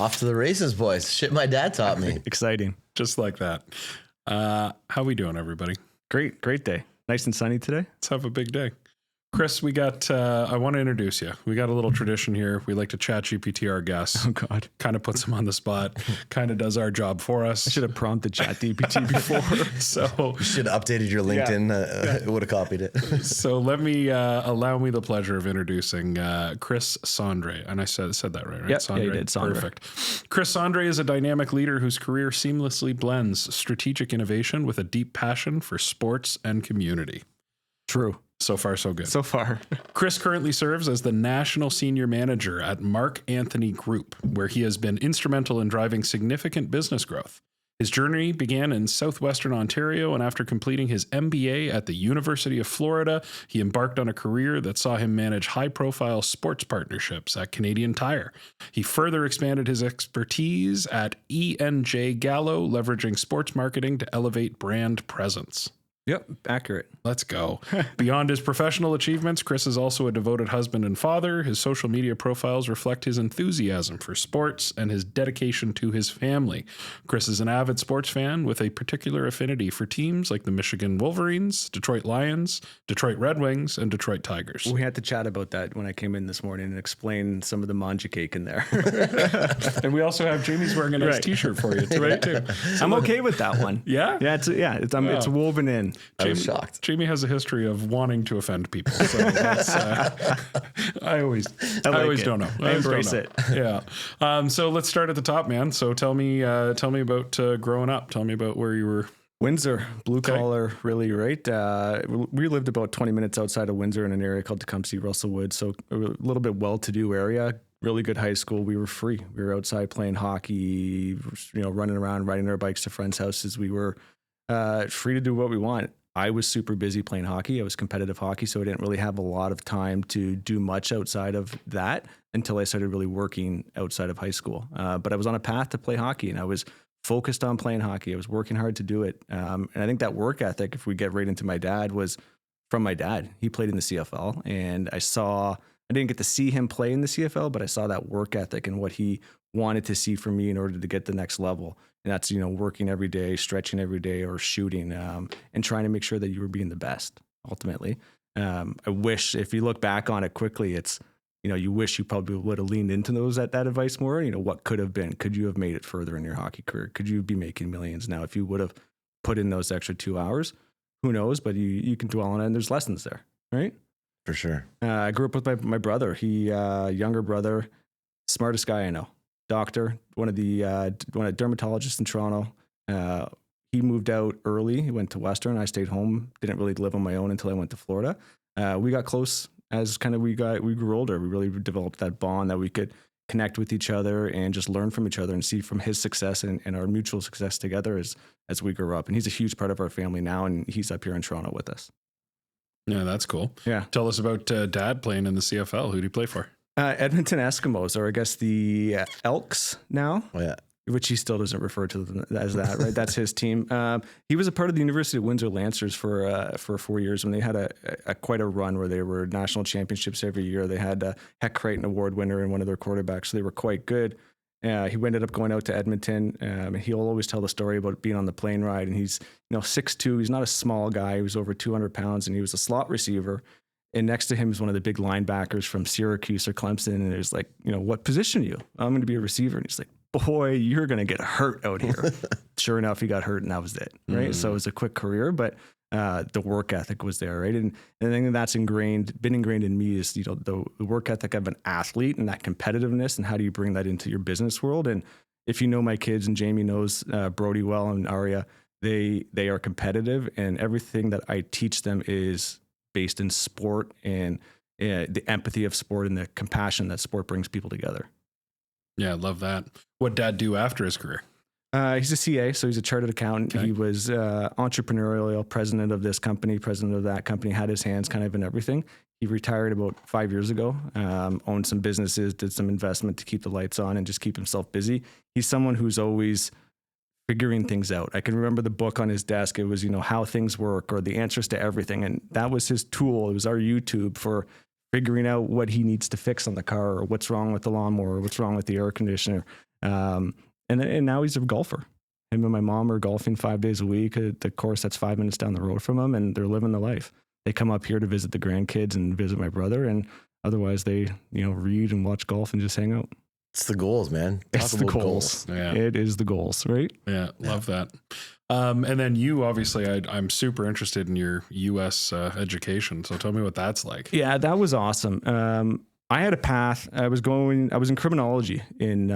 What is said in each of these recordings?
Off to the races, boys. Shit my dad taught me. Exciting. Just like that. How we doing, everybody? Great day. Nice and sunny today. Let's have a big day. Chris, we got, I want to introduce you. We got a little tradition here. We like to chat GPT our guests. Oh, God. Kind of puts them on the spot, kind of does our job for us. I should have prompted ChatGPT before. So You should have updated your LinkedIn. It would have copied it. So let me allow me the pleasure of introducing Chris Sandre, and I said that right? Yep, Sandre? yeah, you did. Sandre. Perfect. Chris Sandre is a dynamic leader whose career seamlessly blends strategic innovation with a deep passion for sports and community. True. So far, so good. So far. Chris currently serves as the National Senior Manager at Mark Anthony Group, where he has been instrumental in driving significant business growth. His journey began in southwestern Ontario, and after completing his MBA at the University of Florida, he embarked on a career that saw him manage high-profile sports partnerships at Canadian Tire. He further expanded his expertise at E&J Gallo, leveraging sports marketing to elevate brand presence. Yep. Accurate. Let's go. Beyond his professional achievements, Chris is also a devoted husband and father. His social media profiles reflect his enthusiasm for sports and his dedication to his family. Chris is an avid sports fan with a particular affinity for teams like the Michigan Wolverines, Detroit Lions, Detroit Red Wings, and Detroit Tigers. We had to chat about that when I came in this morning and explain some of the manja cake in there. And we also have Jamie's wearing a nice Right. T-shirt for you today, too. I'm okay with that one. Yeah? Yeah. It's woven in. I was shocked. Jamie has a history of wanting to offend people. So that's, I always it. don't know. I embrace it. Yeah. So let's start at the top, man. So tell me about growing up. Tell me about where you were. Windsor, blue collar, really, right? We lived about 20 minutes outside of Windsor in an area called Tecumseh, Russellwood. So a little bit well-to-do area, really good high school. We were free. We were outside playing hockey, running around, riding our bikes to friends' houses. We were free to do what we want. I was super busy playing hockey. I was competitive hockey, so I didn't really have a lot of time to do much outside of that until I started really working outside of high school. But I was on a path to play hockey, and I was focused on playing hockey. I was working hard to do it. And I think that work ethic, if we get right into my dad, was from my dad. He played in the CFL, and I didn't get to see him play in the CFL, but I saw that work ethic and what he wanted to see from me in order to get the next level. And that's, working every day, stretching every day, or shooting, and trying to make sure that you were being the best, ultimately. I wish, if you look back on it quickly, it's, you wish you probably would have leaned into that advice more. What could have been? Could you have made it further in your hockey career? Could you be making millions now if you would have put in those extra 2 hours? Who knows? But you can dwell on it, and there's lessons there, right? For sure. I grew up with my brother. He, younger brother, smartest guy I know. Doctor, one of dermatologists in Toronto. He moved out early. He went to Western. I stayed home. Didn't really live on my own until I went to Florida. We got close as we grew older. We really developed that bond that we could connect with each other and just learn from each other and see from his success and our mutual success together as we grew up. And he's a huge part of our family now, and he's up here in Toronto with us. Yeah, that's cool. Yeah. Tell us about Dad playing in the CFL. Who do you play for? Edmonton Eskimos, or I guess the Elks now. Oh, yeah. Which he still doesn't refer to them as that, right? That's his team. He was a part of the University of Windsor Lancers for 4 years when they had quite a run where they were national championships every year. They had Heck Crichton Award winner and one of their quarterbacks, so they were quite good. He ended up going out to Edmonton, and he'll always tell the story about being on the plane ride. And he's 6'2". He's not a small guy. He was over 200 pounds, and he was a slot receiver. And next to him is one of the big linebackers from Syracuse or Clemson. And there's like, what position are you? I'm going to be a receiver. And he's like, boy, you're going to get hurt out here. Sure enough, he got hurt, and that was it. Right. So it was a quick career, but the work ethic was there. Right. And the thing that's been ingrained in me is, the work ethic of an athlete and that competitiveness, and how do you bring that into your business world? And if you know my kids, and Jamie knows Brody well, and Aria, they are competitive, and everything that I teach them is based in sport and the empathy of sport and the compassion that sport brings people together. Yeah, I love that. What Dad do after his career? He's a CA, so he's a chartered accountant. Okay. He was entrepreneurial, president of this company, president of that company, had his hands kind of in everything. He retired about 5 years ago, owned some businesses, did some investment to keep the lights on and just keep himself busy. He's someone who's always figuring things out. I can remember the book on his desk. It was, How Things Work, or The Answers to Everything. And that was his tool. It was our YouTube for figuring out what he needs to fix on the car, or what's wrong with the lawnmower, or what's wrong with the air conditioner. And now he's a golfer. Him and my mom are golfing 5 days a week at the course that's 5 minutes down the road from him, and they're living the life. They come up here to visit the grandkids and visit my brother, and otherwise they, read and watch golf and just hang out. It's the goals, man. It's the goals. Yeah. It is the goals, right? Yeah, love that. And then you, obviously, I'm super interested in your U.S. Education. So tell me what that's like. Yeah, that was awesome. I had a path. I was in criminology in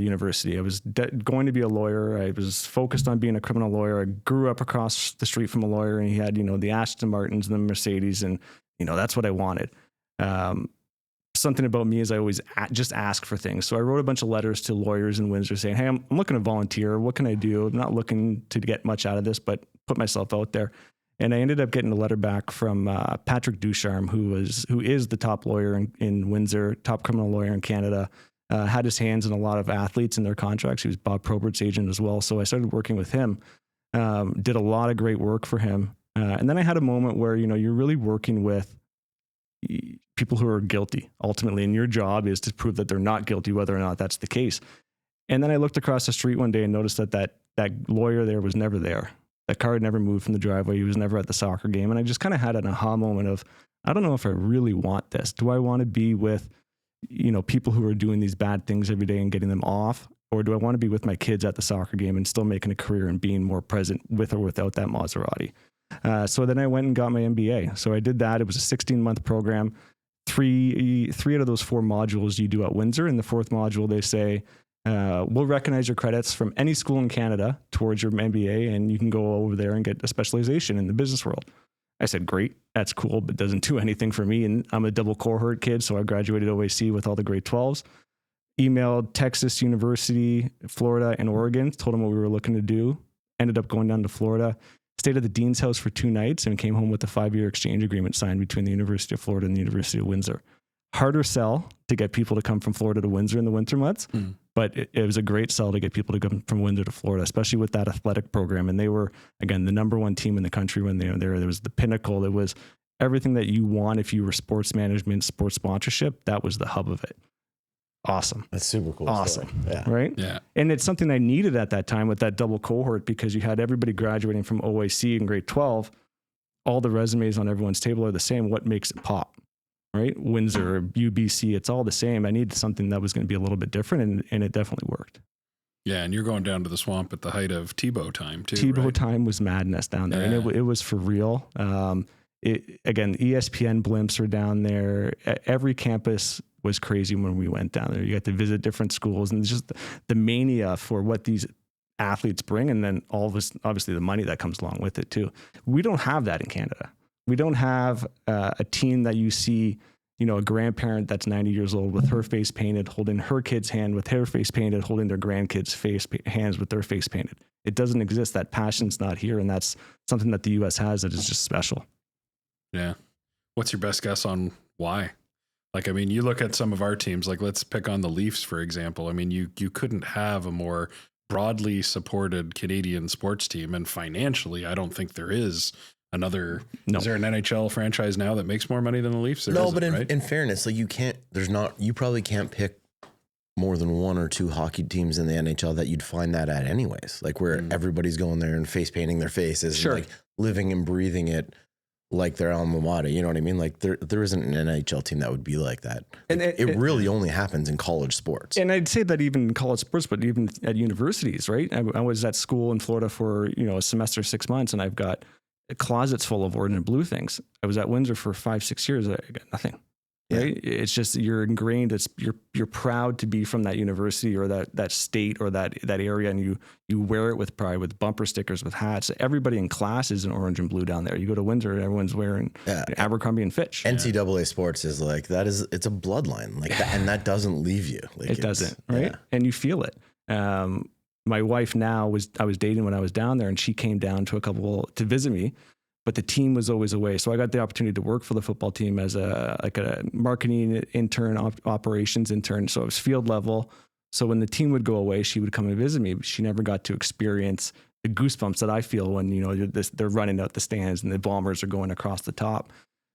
university. I was going to be a lawyer. I was focused on being a criminal lawyer. I grew up across the street from a lawyer, and he had, the Aston Martins and the Mercedes, and, that's what I wanted. Something about me is I always just ask for things. So I wrote a bunch of letters to lawyers in Windsor saying, hey, I'm looking to volunteer. What can I do? I'm not looking to get much out of this, but put myself out there. And I ended up getting a letter back from Patrick Ducharme, who is the top lawyer in Windsor, top criminal lawyer in Canada, had his hands in a lot of athletes and their contracts. He was Bob Probert's agent as well. So I started working with him, did a lot of great work for him. And then I had a moment where, you're really working with people who are guilty ultimately, and your job is to prove that they're not guilty, whether or not that's the case. And then I looked across the street one day and noticed that lawyer there was never there. That car had never moved from the driveway. He was never at the soccer game. And I just kind of had an aha moment of, I don't know if I really want this. Do I want to be with, people who are doing these bad things every day and getting them off? Or do I want to be with my kids at the soccer game and still making a career and being more present with or without that Maserati? So then I went and got my MBA. So I did that. It was a 16-month program. Three out of those 4 modules you do at Windsor. In the 4th module, they say, we'll recognize your credits from any school in Canada towards your MBA, and you can go over there and get a specialization in the business world. I said, great, that's cool, but doesn't do anything for me. And I'm a double cohort kid, so I graduated OAC with all the grade 12s. Emailed Texas University, Florida, and Oregon, told them what we were looking to do. Ended up going down to Florida, stayed at the dean's house for 2 nights, and came home with a 5-year exchange agreement signed between the University of Florida and the University of Windsor. Harder sell to get people to come from Florida to Windsor in the winter months, but it was a great sell to get people to come from Windsor to Florida, especially with that athletic program. And they were, again, the number 1 team in the country when they were there. There was the pinnacle. It was everything that you want if you were sports management, sports sponsorship. That was the hub of it. Awesome. That's super cool. Awesome. Story. Yeah. Right? Yeah. And it's something I needed at that time with that double cohort, because you had everybody graduating from OAC in grade 12. All the resumes on everyone's table are the same. What makes it pop? Right? Windsor, UBC, it's all the same. I needed something that was going to be a little bit different, and it definitely worked. Yeah, and you're going down to the swamp at the height of Tebow time, too. Tebow time was madness down there, and it was for real. Again, ESPN blimps are down there. Every campus was crazy when we went down there. You got to visit different schools, and just the mania for what these athletes bring, and then all of this, obviously the money that comes along with it too. We don't have that in Canada. We don't have a team that you see, a grandparent that's 90 years old with her face painted, holding her kid's hand with her face painted, holding their grandkids' hands with their face painted. It doesn't exist. That passion's not here, and that's something that the U.S. has that is just special. Yeah. What's your best guess on why? You look at some of our teams, let's pick on the Leafs, for example. You couldn't have a more broadly supported Canadian sports team. And financially, I don't think there is another. No. Is there an NHL franchise now that makes more money than the Leafs? No, but in fairness, you probably can't pick more than 1 or 2 hockey teams in the NHL that you'd find that at anyways, where everybody's going there and face painting their faces, sure, and living and breathing it like their alma mater. You know what I mean? There isn't an NHL team that would be like that. And it really only happens in college sports. And I'd say that even in college sports, but even at universities, right? I was at school in Florida for, a semester, 6 months, and I've got closets full of orange and blue things. I was at Windsor for 5-6 years. I got nothing. Right? Yeah. It's just, you're ingrained. You're proud to be from that university or that state or that area, and you wear it with pride, with bumper stickers, with hats. Everybody in class is in orange and blue down there. You go to Windsor, everyone's wearing Abercrombie and Fitch. NCAA sports is it's a bloodline that, and that doesn't leave you. It doesn't, right? Yeah. And you feel it. My wife now I was dating when I was down there, and she came down to visit me, but the team was always away. So I got the opportunity to work for the football team as a marketing intern, operations intern. So it was field level. So when the team would go away, she would come and visit me, but she never got to experience the goosebumps that I feel when, they're running out the stands and the bombers are going across the top.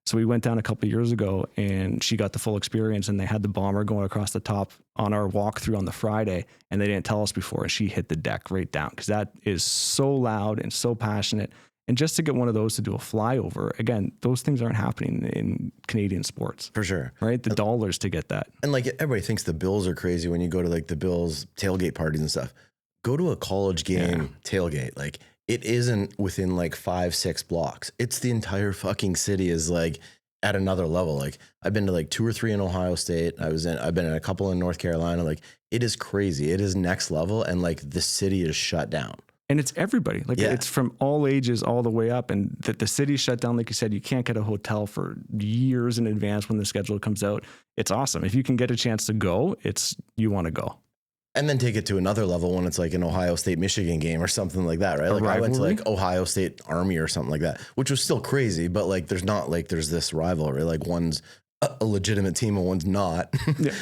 So we went down a couple of years ago, and she got the full experience, and they had the bomber going across the top on our walkthrough on the Friday, and they didn't tell us before, and she hit the deck right down, because that is so loud and so passionate. And just to get one of those to do a flyover, again, those things aren't happening in Canadian sports. For sure. Right? The dollars to get that. And like everybody thinks the Bills are crazy when you go to like the Bills tailgate parties and stuff. Go to a college game tailgate. Like it isn't within like 5-6 blocks. It's the entire fucking city is like at another level. Like I've been to like 2 or 3 in Ohio State. I've been in a couple in North Carolina. Like it is crazy. It is next level. And like the city is shut down. And it's everybody. Like it's from all ages all the way up. And the city's shut down. Like you said, you can't get a hotel for years in advance when the schedule comes out. It's awesome. If you can get a chance to go, you want to go. And then take it to another level when it's like an Ohio State Michigan game or something like that, right? Like I went to like Ohio State Army or something like that, which was still crazy, but like there's this rivalry. Like one's a legitimate team and one's not.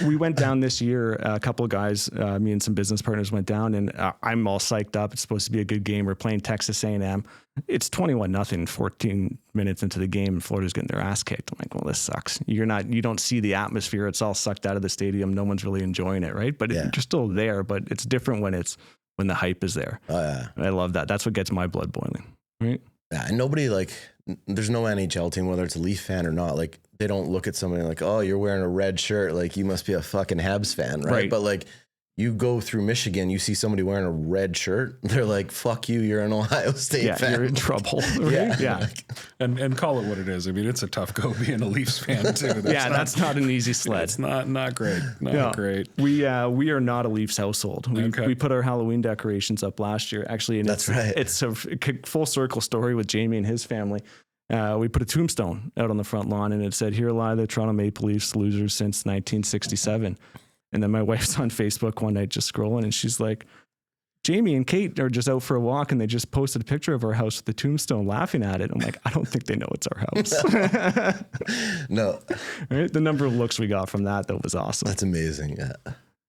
We went down this year. A couple of guys, me and some business partners went down, and I'm all psyched up. It's supposed to be a good game. We're playing Texas A&M. It's 21-0, 14 minutes into the game, and Florida's getting their ass kicked. I'm like, well, this sucks. You don't see the atmosphere. It's all sucked out of the stadium. No one's really enjoying it, right? But you're still there. But it's different when the hype is there. Oh yeah, I love that. That's what gets my blood boiling, right? Yeah, and nobody there's no NHL team, whether it's a Leaf fan or not. Like they don't look at somebody like, oh, you're wearing a red shirt, like you must be a fucking Habs fan, right? But like you go through Michigan, you see somebody wearing a red shirt, they're like, fuck you, you're an Ohio State fan. You're in trouble. Right? Yeah. And call it what it is. I mean, it's a tough go being a Leafs fan too. That's not an easy sled. It's not great. Not great. We are not a Leafs household. We put our Halloween decorations up last year, actually. And it's a full circle story with Jamie and his family. We put a tombstone out on the front lawn, and it said, "Here lie the Toronto Maple Leafs, losers since 1967. And then my wife's on Facebook one night just scrolling, and she's like, Jamie and Kate are just out for a walk, and they just posted a picture of our house with the tombstone, laughing at it. I'm like, I don't think they know it's our house. No. Right? The number of looks we got from that was awesome. That's amazing.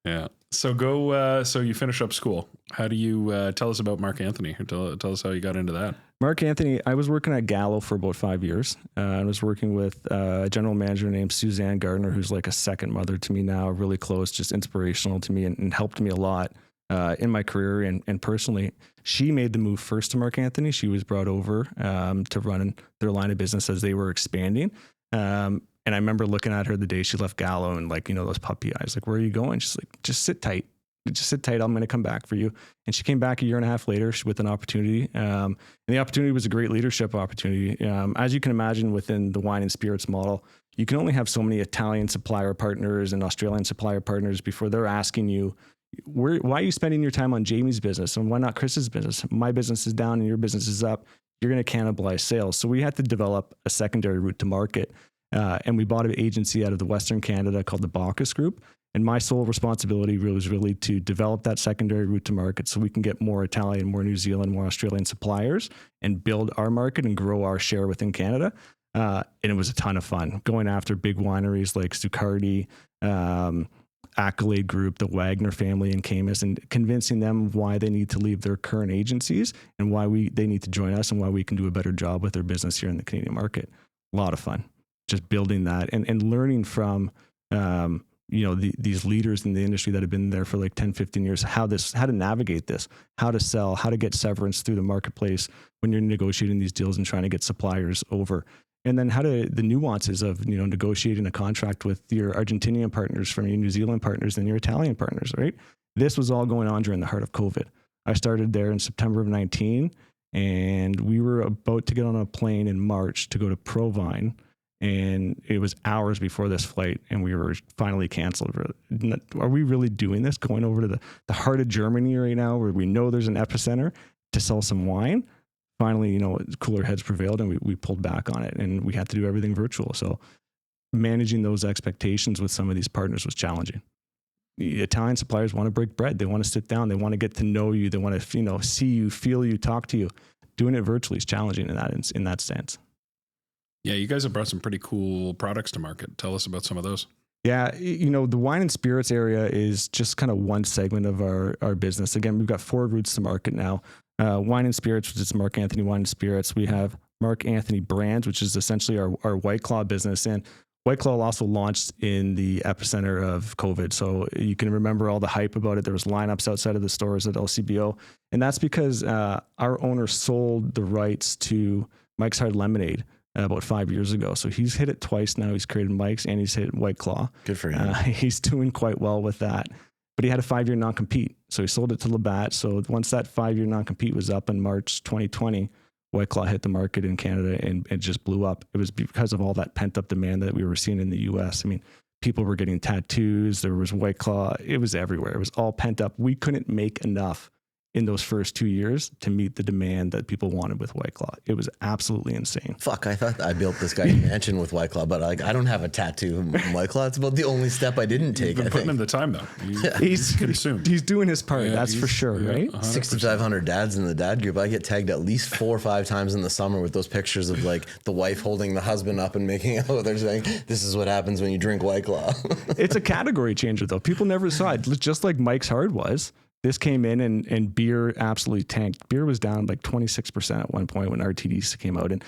Yeah. So so you finish up school. How do you tell us about Mark Anthony? Tell us how you got into that. Mark Anthony, I was working at Gallo for about 5 years. I was working with a general manager named Suzanne Gardner, who's like a second mother to me now, really close, just inspirational to me and helped me a lot in my career and personally. She made the move first to Mark Anthony. She was brought over to run their line of business as they were expanding. And I remember looking at her the day she left Gallo and like, those puppy eyes, like, where are you going? She's like, just sit tight. Just sit tight. I'm going to come back for you. And she came back a year and a half later with an opportunity. And the opportunity was a great leadership opportunity. As you can imagine, within the wine and spirits model, you can only have so many Italian supplier partners and Australian supplier partners before they're asking you, why are you spending your time on Jamie's business and why not Chris's business? My business is down and your business is up. You're going to cannibalize sales. So we had to develop a secondary route to market. And we bought an agency out of the Western Canada called the Bacchus Group. And my sole responsibility was really to develop that secondary route to market so we can get more Italian, more New Zealand, more Australian suppliers and build our market and grow our share within Canada. And it was a ton of fun going after big wineries like Zuccardi, Accolade Group, the Wagner family in Camus, and convincing them why they need to leave their current agencies and why they need to join us and why we can do a better job with their business here in the Canadian market. A lot of fun. Just building that and learning from, these leaders in the industry that have been there for like 10, 15 years, how to navigate this, how to sell, how to get severance through the marketplace when you're negotiating these deals and trying to get suppliers over. And then the nuances of, negotiating a contract with your Argentinian partners from your New Zealand partners and your Italian partners, right? This was all going on during the heart of COVID. I started there in September of 19, and we were about to get on a plane in March to go to Provine. And it was hours before this flight, and we were finally canceled. Are we really doing this? Going over to the heart of Germany right now, where we know there's an epicenter, to sell some wine? Finally, cooler heads prevailed, and we pulled back on it, and we had to do everything virtual. So managing those expectations with some of these partners was challenging. The Italian suppliers want to break bread. They want to sit down. They want to get to know you. They want to, see you, feel you, talk to you. Doing it virtually is challenging in that sense. Yeah, you guys have brought some pretty cool products to market. Tell us about some of those. Yeah, the wine and spirits area is just kind of one segment of our business. Again, we've got 4 routes to market now. Wine and spirits, which is Mark Anthony Wine and Spirits. We have Mark Anthony Brands, which is essentially our White Claw business. And White Claw also launched in the epicenter of COVID. So you can remember all the hype about it. There was lineups outside of the stores at LCBO. And that's because our owner sold the rights to Mike's Hard Lemonade about 5 years ago. So he's hit it twice now. He's created Mike's and he's hit White Claw. Good for him. He's doing quite well with that. But he had a 5-year non-compete. So he sold it to Labatt. So once that 5-year non-compete was up in March 2020, White Claw hit the market in Canada and it just blew up. It was because of all that pent-up demand that we were seeing in the US. I mean, people were getting tattoos. There was White Claw. It was everywhere. It was all pent up. We couldn't make enough in those first 2 years to meet the demand that people wanted with White Claw. It was absolutely insane. Fuck, I thought I built this guy's mansion with White Claw, but like I don't have a tattoo of White Claw. It's about the only step I didn't take. You've been putting in the time though. He's consumed. He's doing his part. That's for sure, right? 6,500 dads in the dad group. I get tagged at least 4 or 5 times in the summer with those pictures of like the wife holding the husband up and making out. They're saying, this is what happens when you drink White Claw. It's a category changer though. People never saw it. Just like Mike's Hard was. This came in and beer absolutely tanked. Beer was down like 26% at one point when RTDs came out. And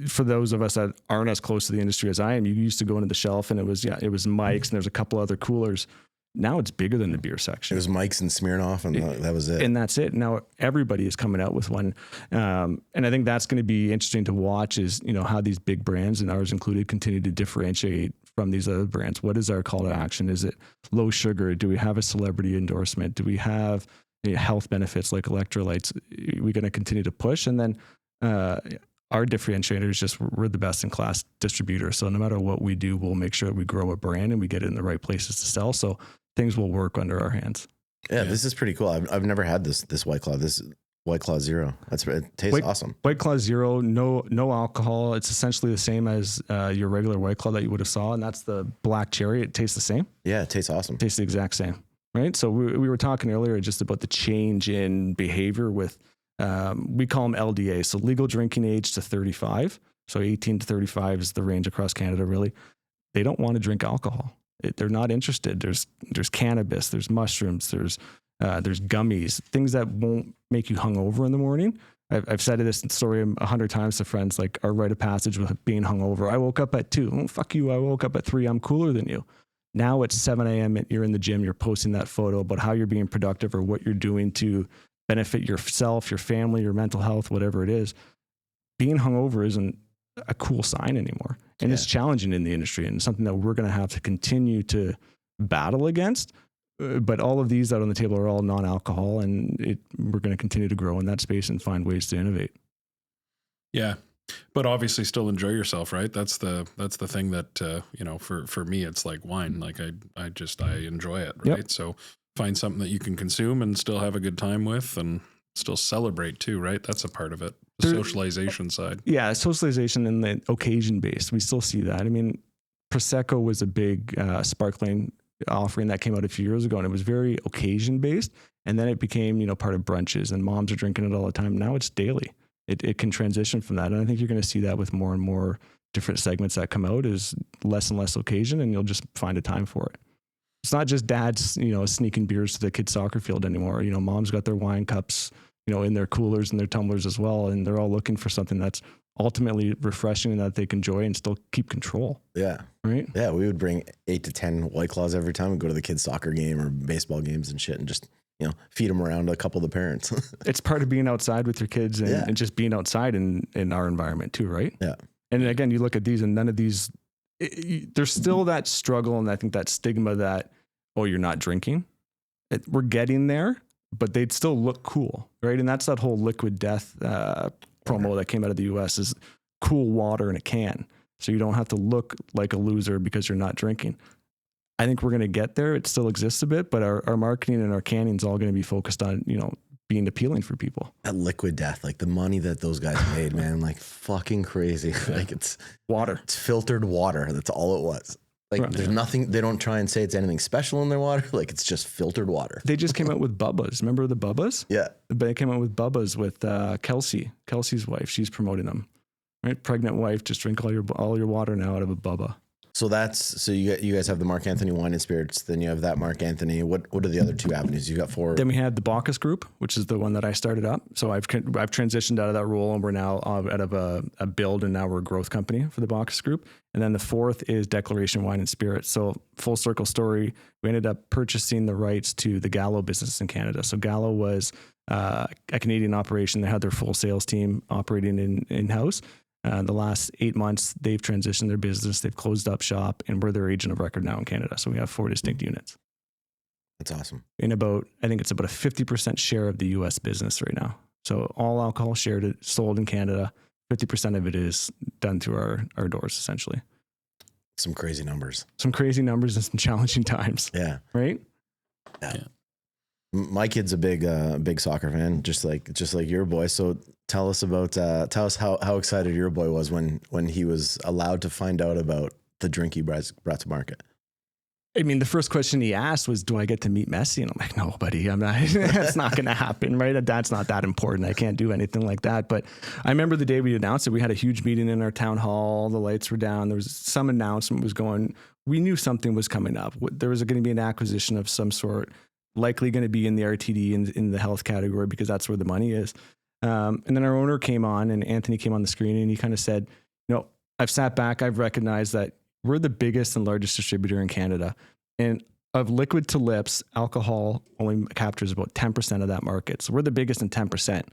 for those of us that aren't as close to the industry as I am, you used to go into the shelf and it was Mike's and there's a couple other coolers. Now it's bigger than the beer section. It was Mike's and Smirnoff and that was it. And that's it. Now everybody is coming out with one. And I think that's going to be interesting to watch is, how these big brands and ours included continue to differentiate from these other brands. What is our call to action? Is it low sugar? Do we have a celebrity endorsement? Do we have health benefits like electrolytes? We're going to continue to push. And then our differentiator is just we're the best in class distributor. So no matter what we do, we'll make sure that we grow a brand and we get it in the right places to sell. So things will work under our hands. Yeah, this is pretty cool. I've never had this White Claw. This White Claw Zero. It tastes awesome. White Claw Zero, no alcohol. It's essentially the same as your regular White Claw that you would have saw, and that's the black cherry. It tastes the same. Yeah, it tastes awesome. It tastes the exact same, right? So we were talking earlier just about the change in behavior with, we call them LDA, so legal drinking age to 35. So 18 to 35 is the range across Canada, really. They don't want to drink alcohol. They're not interested. There's cannabis, there's mushrooms, there's gummies, things that won't make you hungover in the morning. I've said this story 100 times to friends, like our rite of passage with being hungover. I woke up at 2. Oh, fuck you. I woke up at 3. I'm cooler than you. Now it's 7 a.m. You're in the gym. You're posting that photo about how you're being productive or what you're doing to benefit yourself, your family, your mental health, whatever it is. Being hungover isn't a cool sign anymore. And it's challenging in the industry and something that we're going to have to continue to battle against. But all of these out on the table are all non-alcohol, and we're going to continue to grow in that space and find ways to innovate. Yeah, but obviously still enjoy yourself, right? That's the thing that for me it's like wine. Like I enjoy it, right? Yep. So find something that you can consume and still have a good time with, and still celebrate too, right? That's a part of it. The socialization side. Yeah, socialization and the occasion based. We still see that. I mean, Prosecco was a big sparkling offering that came out a few years ago, and it was very occasion based. And then it became, part of brunches, and moms are drinking it all the time. Now it's daily. It can transition from that. And I think you're going to see that with more and more different segments that come out is less and less occasion, and you'll just find a time for it. It's not just dads, sneaking beers to the kids' soccer field anymore. Moms got their wine cups, in their coolers and their tumblers as well. And they're all looking for something that's ultimately refreshing and that they can enjoy and still keep control. Yeah. Right. Yeah. We would bring 8 to 10 White Claws every time we go to the kids' soccer game or baseball games and shit and just, feed them around to a couple of the parents. It's part of being outside with your kids and just being outside in our environment too. Right. Yeah. And again, you look at these and none of these, there's still that struggle. And I think that stigma that, you're not drinking. We're getting there, but they'd still look cool. Right. And that's that whole Liquid Death promo that came out of the US is cool water in a can. So you don't have to look like a loser because you're not drinking. I think we're going to get there. It still exists a bit, but our marketing and our canning is all going to be focused on, being appealing for people. That Liquid Death, like the money that those guys made, man, like fucking crazy. Like it's water. It's filtered water. That's all it was. Like there's nothing, they don't try and say it's anything special in their water. Like it's just filtered water. They just came out with Bubba's. Remember the Bubba's? Yeah. They came out with Bubba's with Kelsey's wife. She's promoting them. Right? Pregnant wife, just drink all your water now out of a Bubba. So you guys have the Mark Anthony Wine and Spirits, then you have that Mark Anthony. What are the other two avenues? You got 4. Then we had the Bacchus Group, which is the one that I started up. So I've transitioned out of that role, and we're now out of a build, and now we're a growth company for the Bacchus Group. And then the 4th is Declaration Wine and Spirits. So full circle story, we ended up purchasing the rights to the Gallo business in Canada. So Gallo was a Canadian operation. They had their full sales team operating in-house. The last 8 months, they've transitioned their business. They've closed up shop, and we're their agent of record now in Canada. So we have 4 distinct units. That's awesome. I think it's about a 50% share of the U.S. business right now. So all alcohol sold in Canada, 50% of it is done through our doors, essentially. Some crazy numbers. Some crazy numbers and some challenging times. Yeah. Right? Yeah. My kid's a big soccer fan, just like your boy. So tell us how excited your boy was when he was allowed to find out about the drink he brought to market. I mean, the first question he asked was, do I get to meet Messi? And I'm like, no, buddy, I'm not, that's not going to happen, right? That's not that important. I can't do anything like that. But I remember the day we announced it, we had a huge meeting in our town hall. The lights were down. There was some announcement was going. We knew something was coming up. There was going to be an acquisition of some sort, likely going to be in the RTD in the health category, because that's where the money is. And then our owner came on, and Anthony came on the screen, and he kind of said, I've sat back. I've recognized that we're the biggest and largest distributor in Canada. And of liquid to lips, alcohol only captures about 10% of that market. So we're the biggest in 10%.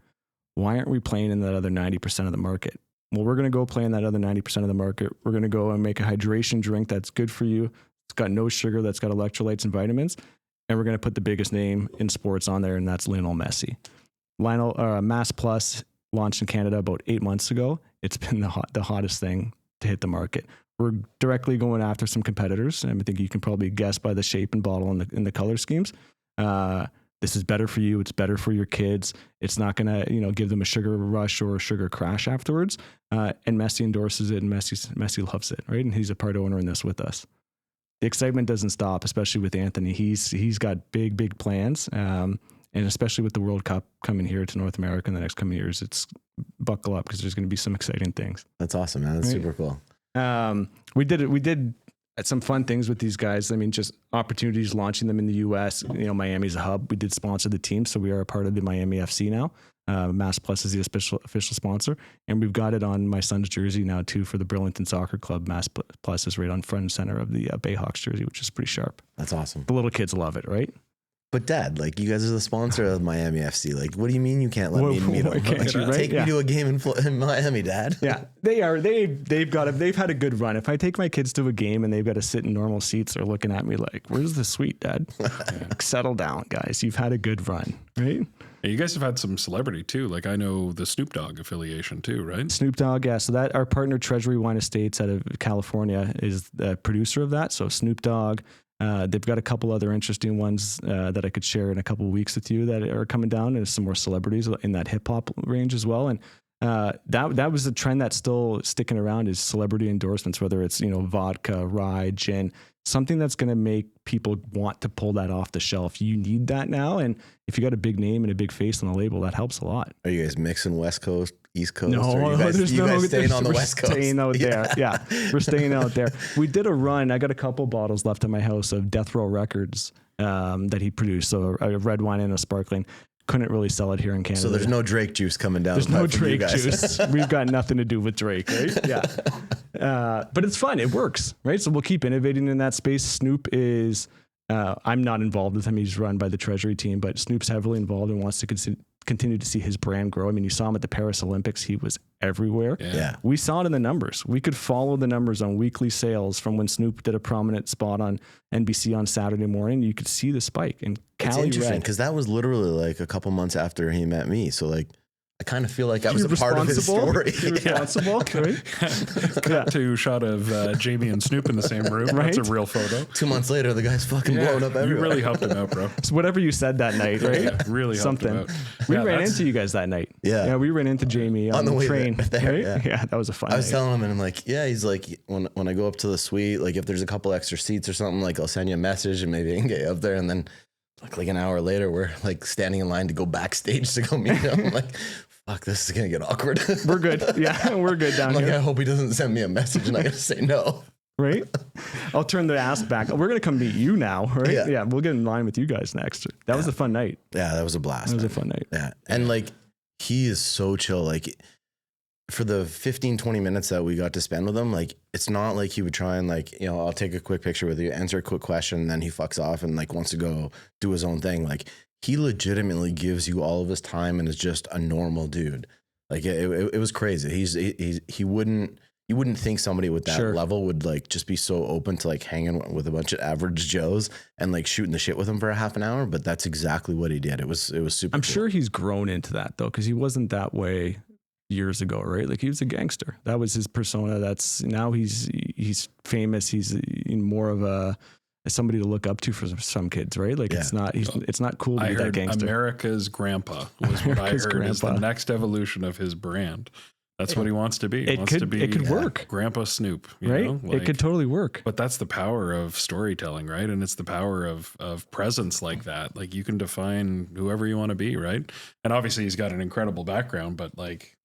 Why aren't we playing in that other 90% of the market? Well, we're going to go play in that other 90% of the market. We're going to go and make a hydration drink that's good for you. It's got no sugar, that's got electrolytes and vitamins. And we're going to put the biggest name in sports on there, and that's Lionel Messi. Mass Plus launched in Canada about 8 months ago. It's been the hottest thing to hit the market. We're directly going after some competitors, and I think you can probably guess by the shape and bottle and the color schemes. This is better for you. It's better for your kids. It's not going to give them a sugar rush or a sugar crash afterwards. And Messi endorses it, and Messi loves it, right? And he's a part owner in this with us. The excitement doesn't stop, especially with Anthony. He's got big plans, and especially with the World Cup coming here to North America in the next coming years, it's buckle up because there's going to be some exciting things. That's awesome, man. That's super cool. We did some fun things with these guys. I mean, just opportunities launching them in the US. Miami's a hub. We did sponsor the team, so we are a part of the Miami FC now. Mass Plus is the official sponsor, and we've got it on my son's jersey now too for the Burlington Soccer Club. Mass Plus is right on front and center of the Bayhawks jersey, which is pretty sharp. That's awesome. The little kids love it, right? But Dad, you guys are the sponsor of Miami FC. What do you mean you can't let me meet them? Take me to a game in Miami, Dad. Yeah, they are. They've had a good run. If I take my kids to a game and they've got to sit in normal seats, they're looking at me like, "Where's the suite, Dad?" Settle down, guys. You've had a good run, right? Yeah, you guys have had some celebrity too. I know the Snoop Dogg affiliation too, right? Snoop Dogg, yeah. So that our partner Treasury Wine Estates out of California is the producer of that. So Snoop Dogg. They've got a couple other interesting ones that I could share in a couple of weeks with you that are coming down, and some more celebrities in that hip hop range as well. And that was a trend that's still sticking around, is celebrity endorsements, whether it's vodka, rye, gin, something that's going to make people want to pull that off the shelf. You need that now, and if you got a big name and a big face on the label, that helps a lot. Are you guys mixing West Coast, East Coast? No, or you guys staying on the West Coast? Staying out there. Yeah, we're staying out there. We did a run. I got a couple bottles left in my house of Death Row Records that he produced. So a red wine and a sparkling. Couldn't really sell it here in Canada. So there's no Drake juice coming down. There's no Drake juice. We've got nothing to do with Drake, right? Yeah. But it's fun. It works, right? So we'll keep innovating in that space. Snoop is, I'm not involved with him. He's run by the Treasury team, but Snoop's heavily involved and wants to continue to see his brand grow. I mean, you saw him at the Paris Olympics. He was everywhere. Yeah. We saw it in the numbers. We could follow the numbers on weekly sales from when Snoop did a prominent spot on NBC on Saturday morning. You could see the spike. And it's interesting because that was literally a couple months after he met me. So I kind of feel like I was a part of his story. You're responsible, right? Cut to shot of Jamie and Snoop in the same room. Right? That's a real photo. 2 months later, the guy's fucking blown up everywhere. You really helped him out, bro. It's whatever you said that night, right? Yeah, really helped him out. We ran into you guys that night. Yeah. We ran into Jamie on the train. There, right? Yeah, that was a fun I was telling him, and I'm like, yeah, he's like, when I go up to the suite, if there's a couple extra seats or something, I'll send you a message and maybe I can get you up there. And then an hour later, we're standing in line to go backstage to go meet him. I'm like, fuck, this is going to get awkward. We're good. Yeah, we're good down here. I hope he doesn't send me a message and I got to say no. right? I'll turn the ask back. We're going to come meet you now, right? Yeah. We'll get in line with you guys next. That was a fun night. Yeah, that was a blast. That was a fun night. Yeah. And like, he is so chill. Like, for the 15, 20 minutes that we got to spend with him, like, it's not like he would try and like, you know, I'll take a quick picture with you, answer a quick question, and then he fucks off and like wants to go do his own thing. Like, he legitimately gives you all of his time and is just a normal dude. Like, it was crazy. You wouldn't think somebody with that level would like just be so open to like hanging with a bunch of average Joes and like shooting the shit with him for a half an hour. But that's exactly what he did. It was super. I'm cool. sure he's grown into that though, because he wasn't that way years ago, right? Like, he was a gangster. That was his persona. Now he's famous. He's more of a somebody to look up to for some kids, right? Like, it's not cool to be that gangster. America's grandpa was what I heard is the next evolution of his brand. That's what he wants to be. It could work. Grandpa Snoop, right? Like, it could totally work. But that's the power of storytelling, right? And it's the power of presence like that. Like, you can define whoever you want to be, right? And obviously he's got an incredible background, but like,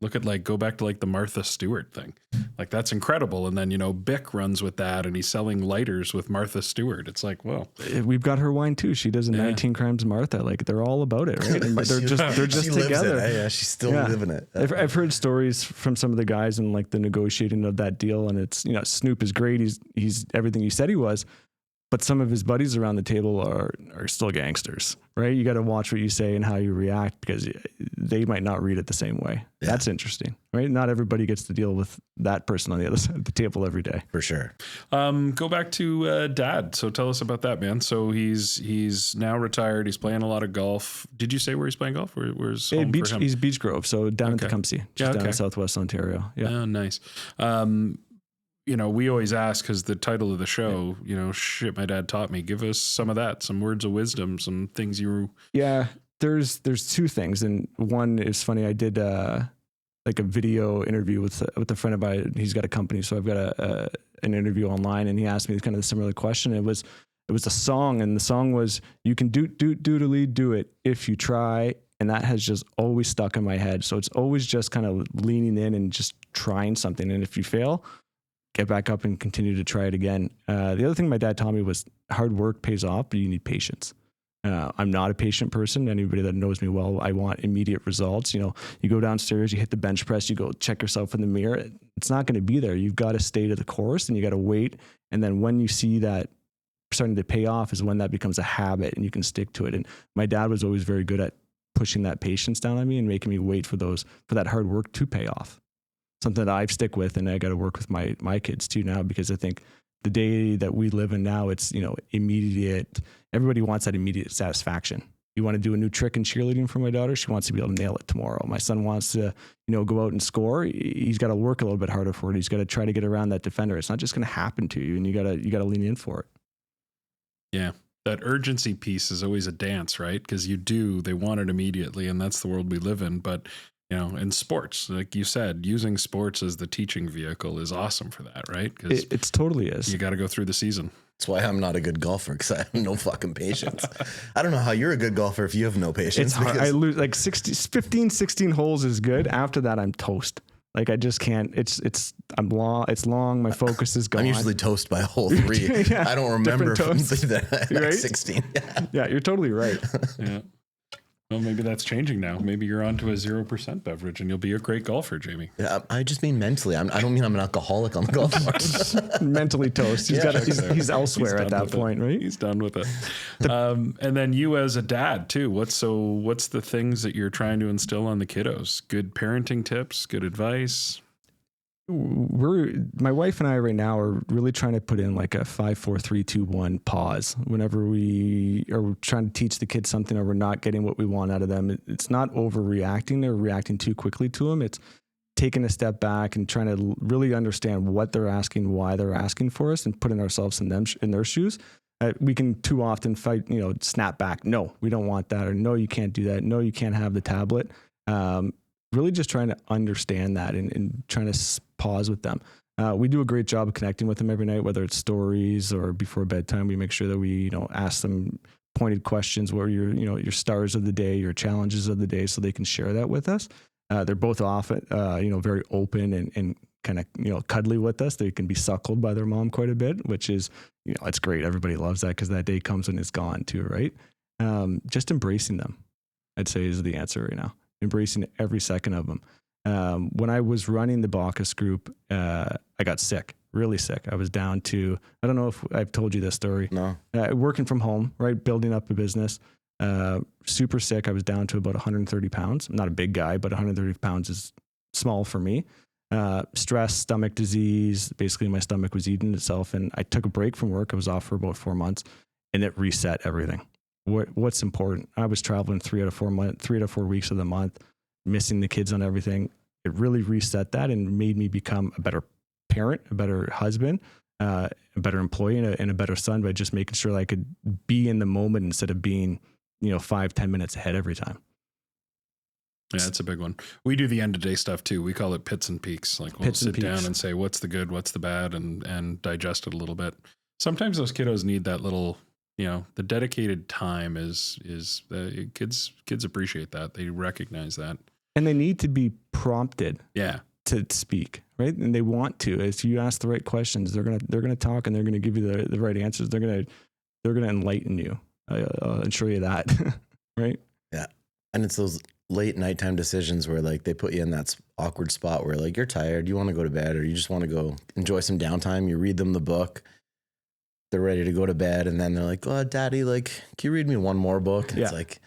look at like, go back to like the Martha Stewart thing. Like, that's incredible. And then, you know, Bic runs with that and he's selling lighters with Martha Stewart. It's like, well, we've got her wine too. She does 19 Crimes Martha. Like, they're all about it, right? And they're just together. Yeah, she's still living it. I've heard stories from some of the guys in like the negotiating of that deal. And it's, you know, Snoop is great. He's everything you said he was. But some of his buddies around the table are still gangsters, right? You got to watch what you say and how you react, because they might not read it the same way. Yeah. That's interesting, right? Not everybody gets to deal with that person on the other side of the table every day. For sure. Go back to Dad. So tell us about that, man. So he's now retired. He's playing a lot of golf. Did you say where he's playing golf? Where's home for him? He's Beach Grove, so down in Tecumseh, down in Southwest Ontario. Yeah. Oh, nice. You know, we always ask, because the title of the show, you know, shit my dad taught me. Give us some of that, some words of wisdom, some things you. Yeah, there's two things, and one is funny. I did like a video interview with a friend of mine. He's got a company, so I've got an interview online, and he asked me kind of a similar question. It was a song, and the song was, "You can do it if you try," and that has just always stuck in my head. So it's always just kind of leaning in and just trying something, and if you fail, get back up and continue to try it again. The other thing my dad taught me was hard work pays off, but you need patience. I'm not a patient person. Anybody that knows me well, I want immediate results. You know, you go downstairs, you hit the bench press, you go check yourself in the mirror. It's not going to be there. You've got to stay to the course and you got to wait. And then when you see that starting to pay off is when that becomes a habit and you can stick to it. And my dad was always very good at pushing that patience down on me and making me wait for that hard work to pay off. Something that I stick with, and I got to work with my kids too now, because I think the day that we live in now, it's, you know, immediate. Everybody wants that immediate satisfaction. You want to do a new trick in cheerleading for my daughter, she wants to be able to nail it tomorrow. My son wants to, you know, go out and score. He's got to work a little bit harder for it. He's got to try to get around that defender. It's not just going to happen to you, and you got to lean in for it. Yeah. That urgency piece is always a dance, right? Because they want it immediately, and that's the world we live in. But, you know, in sports, like you said, using sports as the teaching vehicle is awesome for that, right? Because it totally is. You got to go through the season. That's why I'm not a good golfer, because I have no fucking patience. I don't know how you're a good golfer if you have no patience. It's hard. I lose like 15, 16 holes is good. After that, I'm toast. Like, I just can't. It's long. My focus is gone. I'm usually toast by hole 3. Yeah, I don't remember from right? 16. Yeah, you're totally right. Yeah. Well, maybe that's changing now. Maybe you're on to a 0% beverage and you'll be a great golfer, Jamie. Yeah, I just mean mentally. I don't mean I'm an alcoholic on the golf course. Mentally toast. He's elsewhere at that point, right? He's done with it. And then you as a dad too. What's the things that you're trying to instill on the kiddos? Good parenting tips, good advice? My wife and I right now are really trying to put in like a 5, 4, 3, 2, 1 pause whenever we are trying to teach the kids something or we're not getting what we want out of them. It's not overreacting or reacting too quickly to them. It's taking a step back and trying to really understand what they're asking, why they're asking for us, and putting ourselves in their shoes. We can too often snap back. No, we don't want that. Or no, you can't do that. No, you can't have the tablet. Really just trying to understand that and trying to pause with them. We do a great job of connecting with them every night, whether it's stories or before bedtime. We make sure that we, ask them pointed questions. What are your stars of the day, your challenges of the day, so they can share that with us. They're both often, very open and kind of, cuddly with us. They can be suckled by their mom quite a bit, which is, it's great. Everybody loves that because that day comes when it's gone too, right? Just embracing them, I'd say, is the answer right now. Embracing every second of them. When I was running the Bacchus group, I got sick, really sick. I was down to, I don't know if I've told you this story. No. Working from home, right? Building up a business, super sick. I was down to about 130 pounds. I'm not a big guy, but 130 pounds is small for me. Stress, stomach disease. Basically, my stomach was eating itself. And I took a break from work. I was off for about 4 months, and it reset everything. What's important? I was traveling 3 out of 4 weeks of the month, missing the kids on everything. It really reset that and made me become a better parent, a better husband, a better employee, and a better son by just making sure that I could be in the moment instead of being, 5-10 minutes ahead every time. Yeah, that's a big one. We do the end of day stuff too. We call it pits and peaks. Like we'll sit down and say, what's the good, what's the bad, and digest it a little bit. Sometimes those kiddos need that little, the dedicated time is kids appreciate that. They recognize that. And they need to be prompted. Yeah. To speak, right? And they want to. If you ask the right questions, they're gonna talk and they're gonna give you the right answers. They're gonna enlighten you. I'll ensure you that, right? Yeah, and it's those late nighttime decisions where like they put you in that awkward spot where like you're tired, you want to go to bed, or you just want to go enjoy some downtime. You read them the book, they're ready to go to bed, and then they're like, "Oh, Daddy, like, can you read me one more book?" And it's like,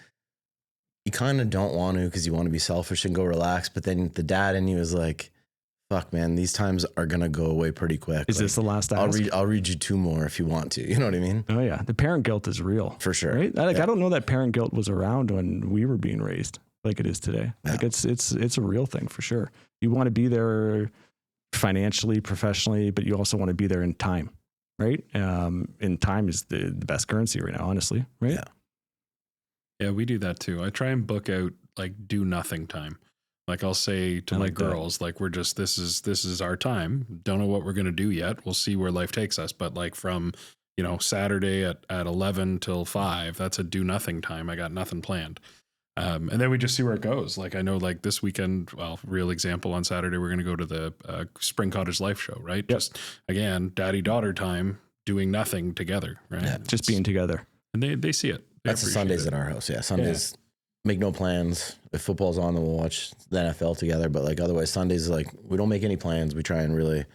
you kind of don't want to because you want to be selfish and go relax, but then the dad in you is like, "Fuck, man, these times are gonna go away pretty quick." Is this the last ask? I'll read you 2 more if you want to. You know what I mean? Oh yeah, the parent guilt is real for sure. Right? I don't know that parent guilt was around when we were being raised like it is today. Yeah. Like it's a real thing for sure. You want to be there financially, professionally, but you also want to be there in time, right? And time is the best currency right now, honestly, right? Yeah. Yeah, we do that too. I try and book out like do nothing time. Like I'll say to my girls, like we're just, this is our time. Don't know what we're going to do yet. We'll see where life takes us. But like from, Saturday at 11 till 5, that's a do nothing time. I got nothing planned. And then we just see where it goes. Like I know like this weekend, well, real example, on Saturday, we're going to go to the Spring Cottage Life Show, right? Yep. Just again, daddy-daughter time, doing nothing together, right? Yeah, just being together. And they see it. That's the Sundays at our house. Yeah. Sundays, make no plans. If football's on, then we'll watch the NFL together. But like otherwise, Sundays, like we don't make any plans. We try and really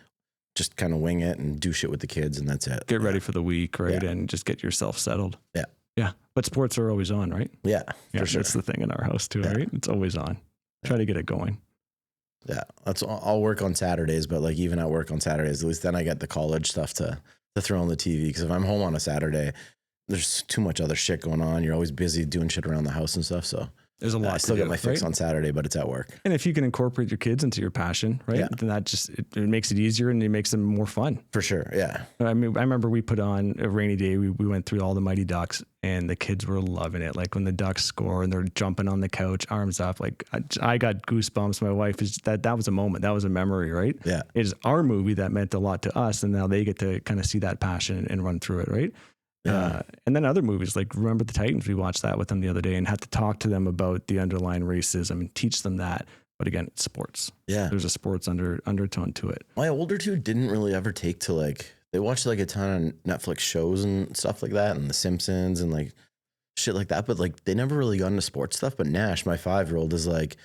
just kind of wing it and do shit with the kids, and that's it. Get ready for the week, right? Yeah. And just get yourself settled. Yeah. Yeah. But sports are always on, right? Yeah, for sure. That's the thing in our house too, right? It's always on. Try to get it going. Yeah. I'll work on Saturdays, but like even at work on Saturdays, at least then I get the college stuff to throw on the TV. Because if I'm home on a Saturday, there's too much other shit going on. You're always busy doing shit around the house and stuff. So there's a lot. I still get my fix on Saturday, but it's at work. And if you can incorporate your kids into your passion, right? Yeah. Then that just it makes it easier and it makes them more fun. For sure. Yeah. I mean, I remember we put on a rainy day. We went through all the Mighty Ducks, and the kids were loving it. Like when the Ducks score and they're jumping on the couch, arms up. Like I got goosebumps. My wife is that was a moment. That was a memory, right? Yeah. It is our movie that meant a lot to us, and now they get to kind of see that passion and run through it, right? Yeah. And then other movies like Remember the Titans, we watched that with them the other day and had to talk to them about the underlying racism and teach them that. But again, it's sports. Yeah. There's a sports undertone to it. My older two didn't really ever take to like, they watched like a ton of Netflix shows and stuff like that and The Simpsons and like shit like that. But like they never really got into sports stuff. But Nash, my 5-year-old, is like,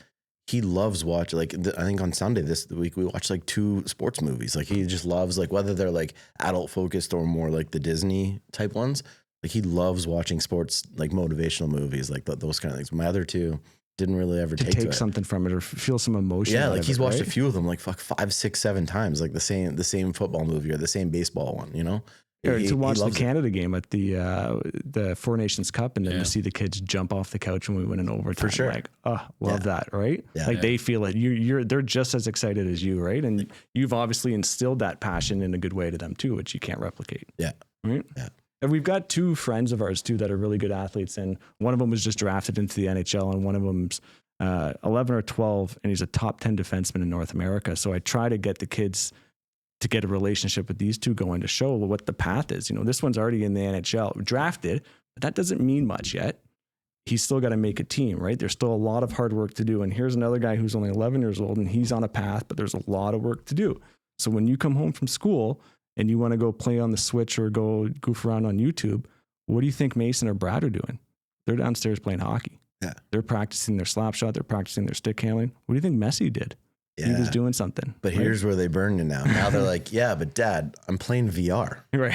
he loves watching, like, I think on Sunday this week, we watched like 2 sports movies. Like he just loves, like, whether they're like adult focused or more like the Disney type ones. Like he loves watching sports, like motivational movies, like those kind of things. My other 2 didn't really ever take something from it or feel some emotion. Yeah. Like he's watched a few of them, like 5, 6, 7 times, like the same football movie or the same baseball one, you know? To watch the Canada game at the Four Nations Cup and then to see the kids jump off the couch when we went in overtime. For sure. Like, love that, right? Yeah. Like they feel it. They're just as excited as you, right? And you've obviously instilled that passion in a good way to them too, which you can't replicate. Yeah. Right? Yeah. And we've got 2 friends of ours too that are really good athletes, and one of them was just drafted into the NHL, and one of them's 11 or 12, and he's a top 10 defenseman in North America. So I try to get the kids to get a relationship with these 2 going to show what the path is. You know, this one's already in the NHL, drafted, but that doesn't mean much yet. he's still got to make a team, right? There's still a lot of hard work to do. And here's another guy who's only 11 years old and he's on a path, but there's a lot of work to do. So when you come home from school and you want to go play on the Switch or go goof around on YouTube, what do you think Mason or Brad are doing? They're downstairs playing hockey. Yeah. They're practicing their slap shot. They're practicing their stick handling. What do you think Messi did? Yeah. He was doing something. But right? here's where they burn you now. Now they're like, yeah, but Dad, I'm playing VR. Right.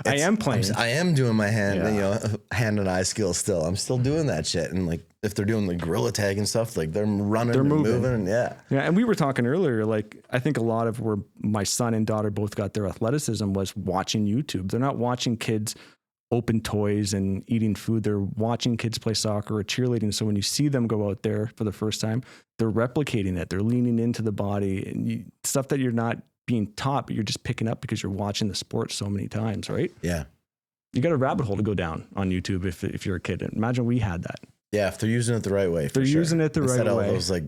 I am playing. I am doing my hand and eye skills still. I'm still doing that shit. And like, if they're doing the gorilla tag and stuff, like they're running, they're moving. And yeah. And we were talking earlier, like, I think a lot of where my son and daughter both got their athleticism was watching YouTube. They're not watching kids open toys and eating food. They're watching kids play soccer or cheerleading. So when you see them go out there for the first time, they're replicating it. They're leaning into the body and stuff that you're not being taught, but you're just picking up because you're watching the sport so many times, right? Yeah. You got a rabbit hole to go down on YouTube if you're a kid. Imagine we had that. Yeah, if they're using it the right way. They're using it the right way. Instead of all those like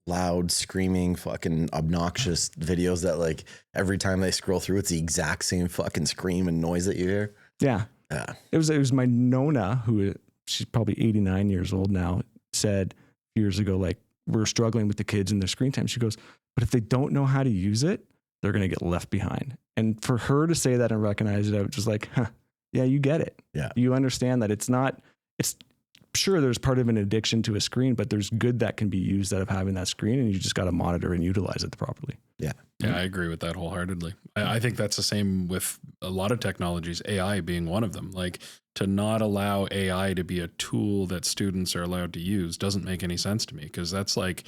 loud, screaming, fucking obnoxious videos that like every time they scroll through, it's the exact same fucking scream and noise that you hear. Yeah. Yeah. It was my Nona, who she's probably 89 years old now, said years ago, like, we're struggling with the kids and their screen time. She goes, but if they don't know how to use it, they're going to get left behind. And for her to say that and recognize it, I was just like, yeah, you get it. Yeah. You understand that it's sure there's part of an addiction to a screen, but there's good that can be used out of having that screen, and you just got to monitor and utilize it properly. Yeah. Yeah, I agree with that wholeheartedly. I think that's the same with a lot of technologies, AI being one of them. Like, to not allow AI to be a tool that students are allowed to use doesn't make any sense to me, because that's like,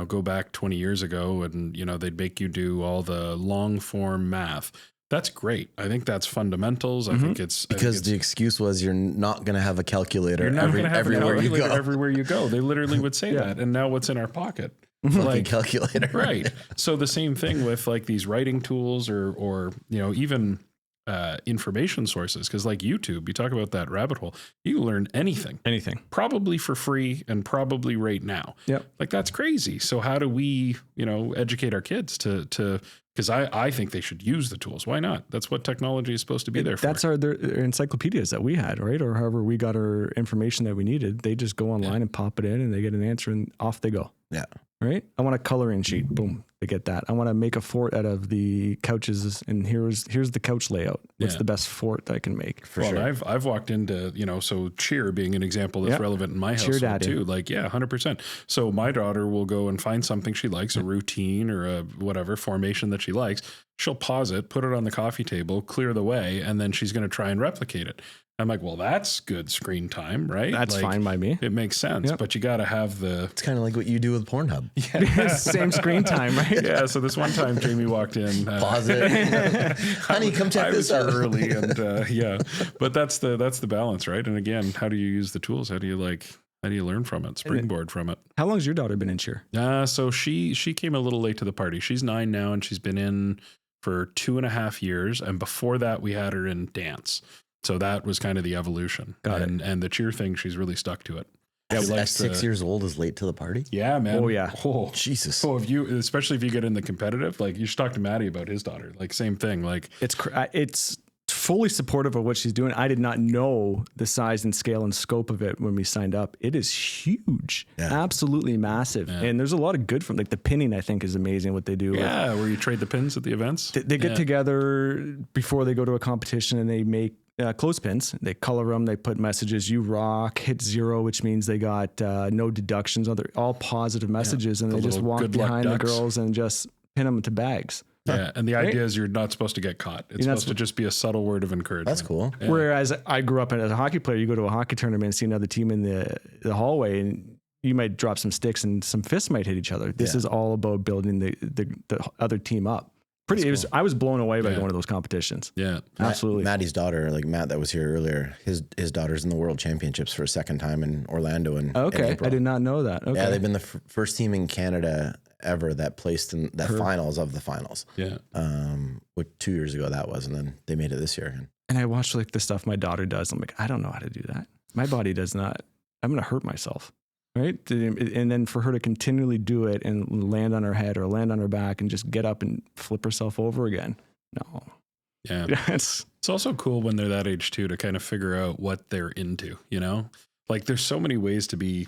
go back 20 years ago and, they'd make you do all the long form math. That's great. I think that's fundamentals. I think it's because the excuse was you're not going to have a calculator everywhere you go. They literally would say that. And now what's in our pocket? Like calculator. Right. So the same thing with like these writing tools or even information sources, because like YouTube, you talk about that rabbit hole, you can learn anything probably for free and probably right now. Like, that's crazy. So how do we educate our kids to because I think they should use the tools. Why not? That's what technology is supposed to be there for. That's our encyclopedias that we had, right? Or however we got our information that we needed. They just go online and pop it in and they get an answer and off they go. Yeah. Right? I want a coloring sheet. Boom. They get that. I want to make a fort out of the couches, and here's the couch layout. What's the best fort that I can make? For sure. I've walked into, so cheer being an example that's relevant in my household too. Like, 100%. So my daughter will go and find something she likes, a routine or a whatever formation that she likes. She'll pause it, put it on the coffee table, clear the way, and then she's going to try and replicate it. I'm like, well, that's good screen time, right? That's fine by me. It makes sense, but you got to have It's kind of like what you do with Pornhub. Yeah. Same screen time, right? Yeah. So this one time Jamie walked in. Pause it. Honey, come check this out. I was early and but that's the balance, right? And again, how do you use the tools? How do you learn from it? Springboard from it. How long's your daughter been in cheer? So she came a little late to the party. She's 9 now, and she's been in for 2.5 years. And before that, we had her in dance. So that was kind of the evolution. And the cheer thing, she's really stuck to it. Yeah, at 6 years old is late to the party? Yeah, man. Oh, yeah. Oh, Jesus. So especially if you get in the competitive, like, you should talk to Maddie about his daughter. Like, same thing. Like, it's fully supportive of what she's doing. I did not know the size and scale and scope of it when we signed up. It is huge, absolutely massive. Yeah. And there's a lot of good from, like, the pinning, I think, is amazing what they do. Yeah, where you trade the pins at the events. They get together before they go to a competition and they make clothespins. They color them. They put messages. You rock. Hit 0, which means they got no deductions. All positive messages, and they just walk behind the girls and just pin them to bags. Yeah, and the idea is you're not supposed to get caught. It's supposed to just be a subtle word of encouragement. That's cool. Yeah. Whereas I grew up as a hockey player, you go to a hockey tournament and see another team in the hallway, and you might drop some sticks and some fists might hit each other. This is all about building the other team up. Cool. I was blown away by going to those competitions. Yeah, absolutely. Maddie's daughter, like Matt that was here earlier, his daughter's in the World Championships for a second time in Orlando. In April. I did not know that. Okay. Yeah, they've been the first team in Canada ever that placed in that finals of the finals. Yeah. What 2 years ago that was, and then they made it this year. And I watched like the stuff my daughter does. I'm like, I don't know how to do that. My body does not. I'm going to hurt myself. Right. And then for her to continually do it and land on her head or land on her back and just get up and flip herself over again. No. Yeah. It's also cool when they're that age too, to kind of figure out what they're into, like there's so many ways to be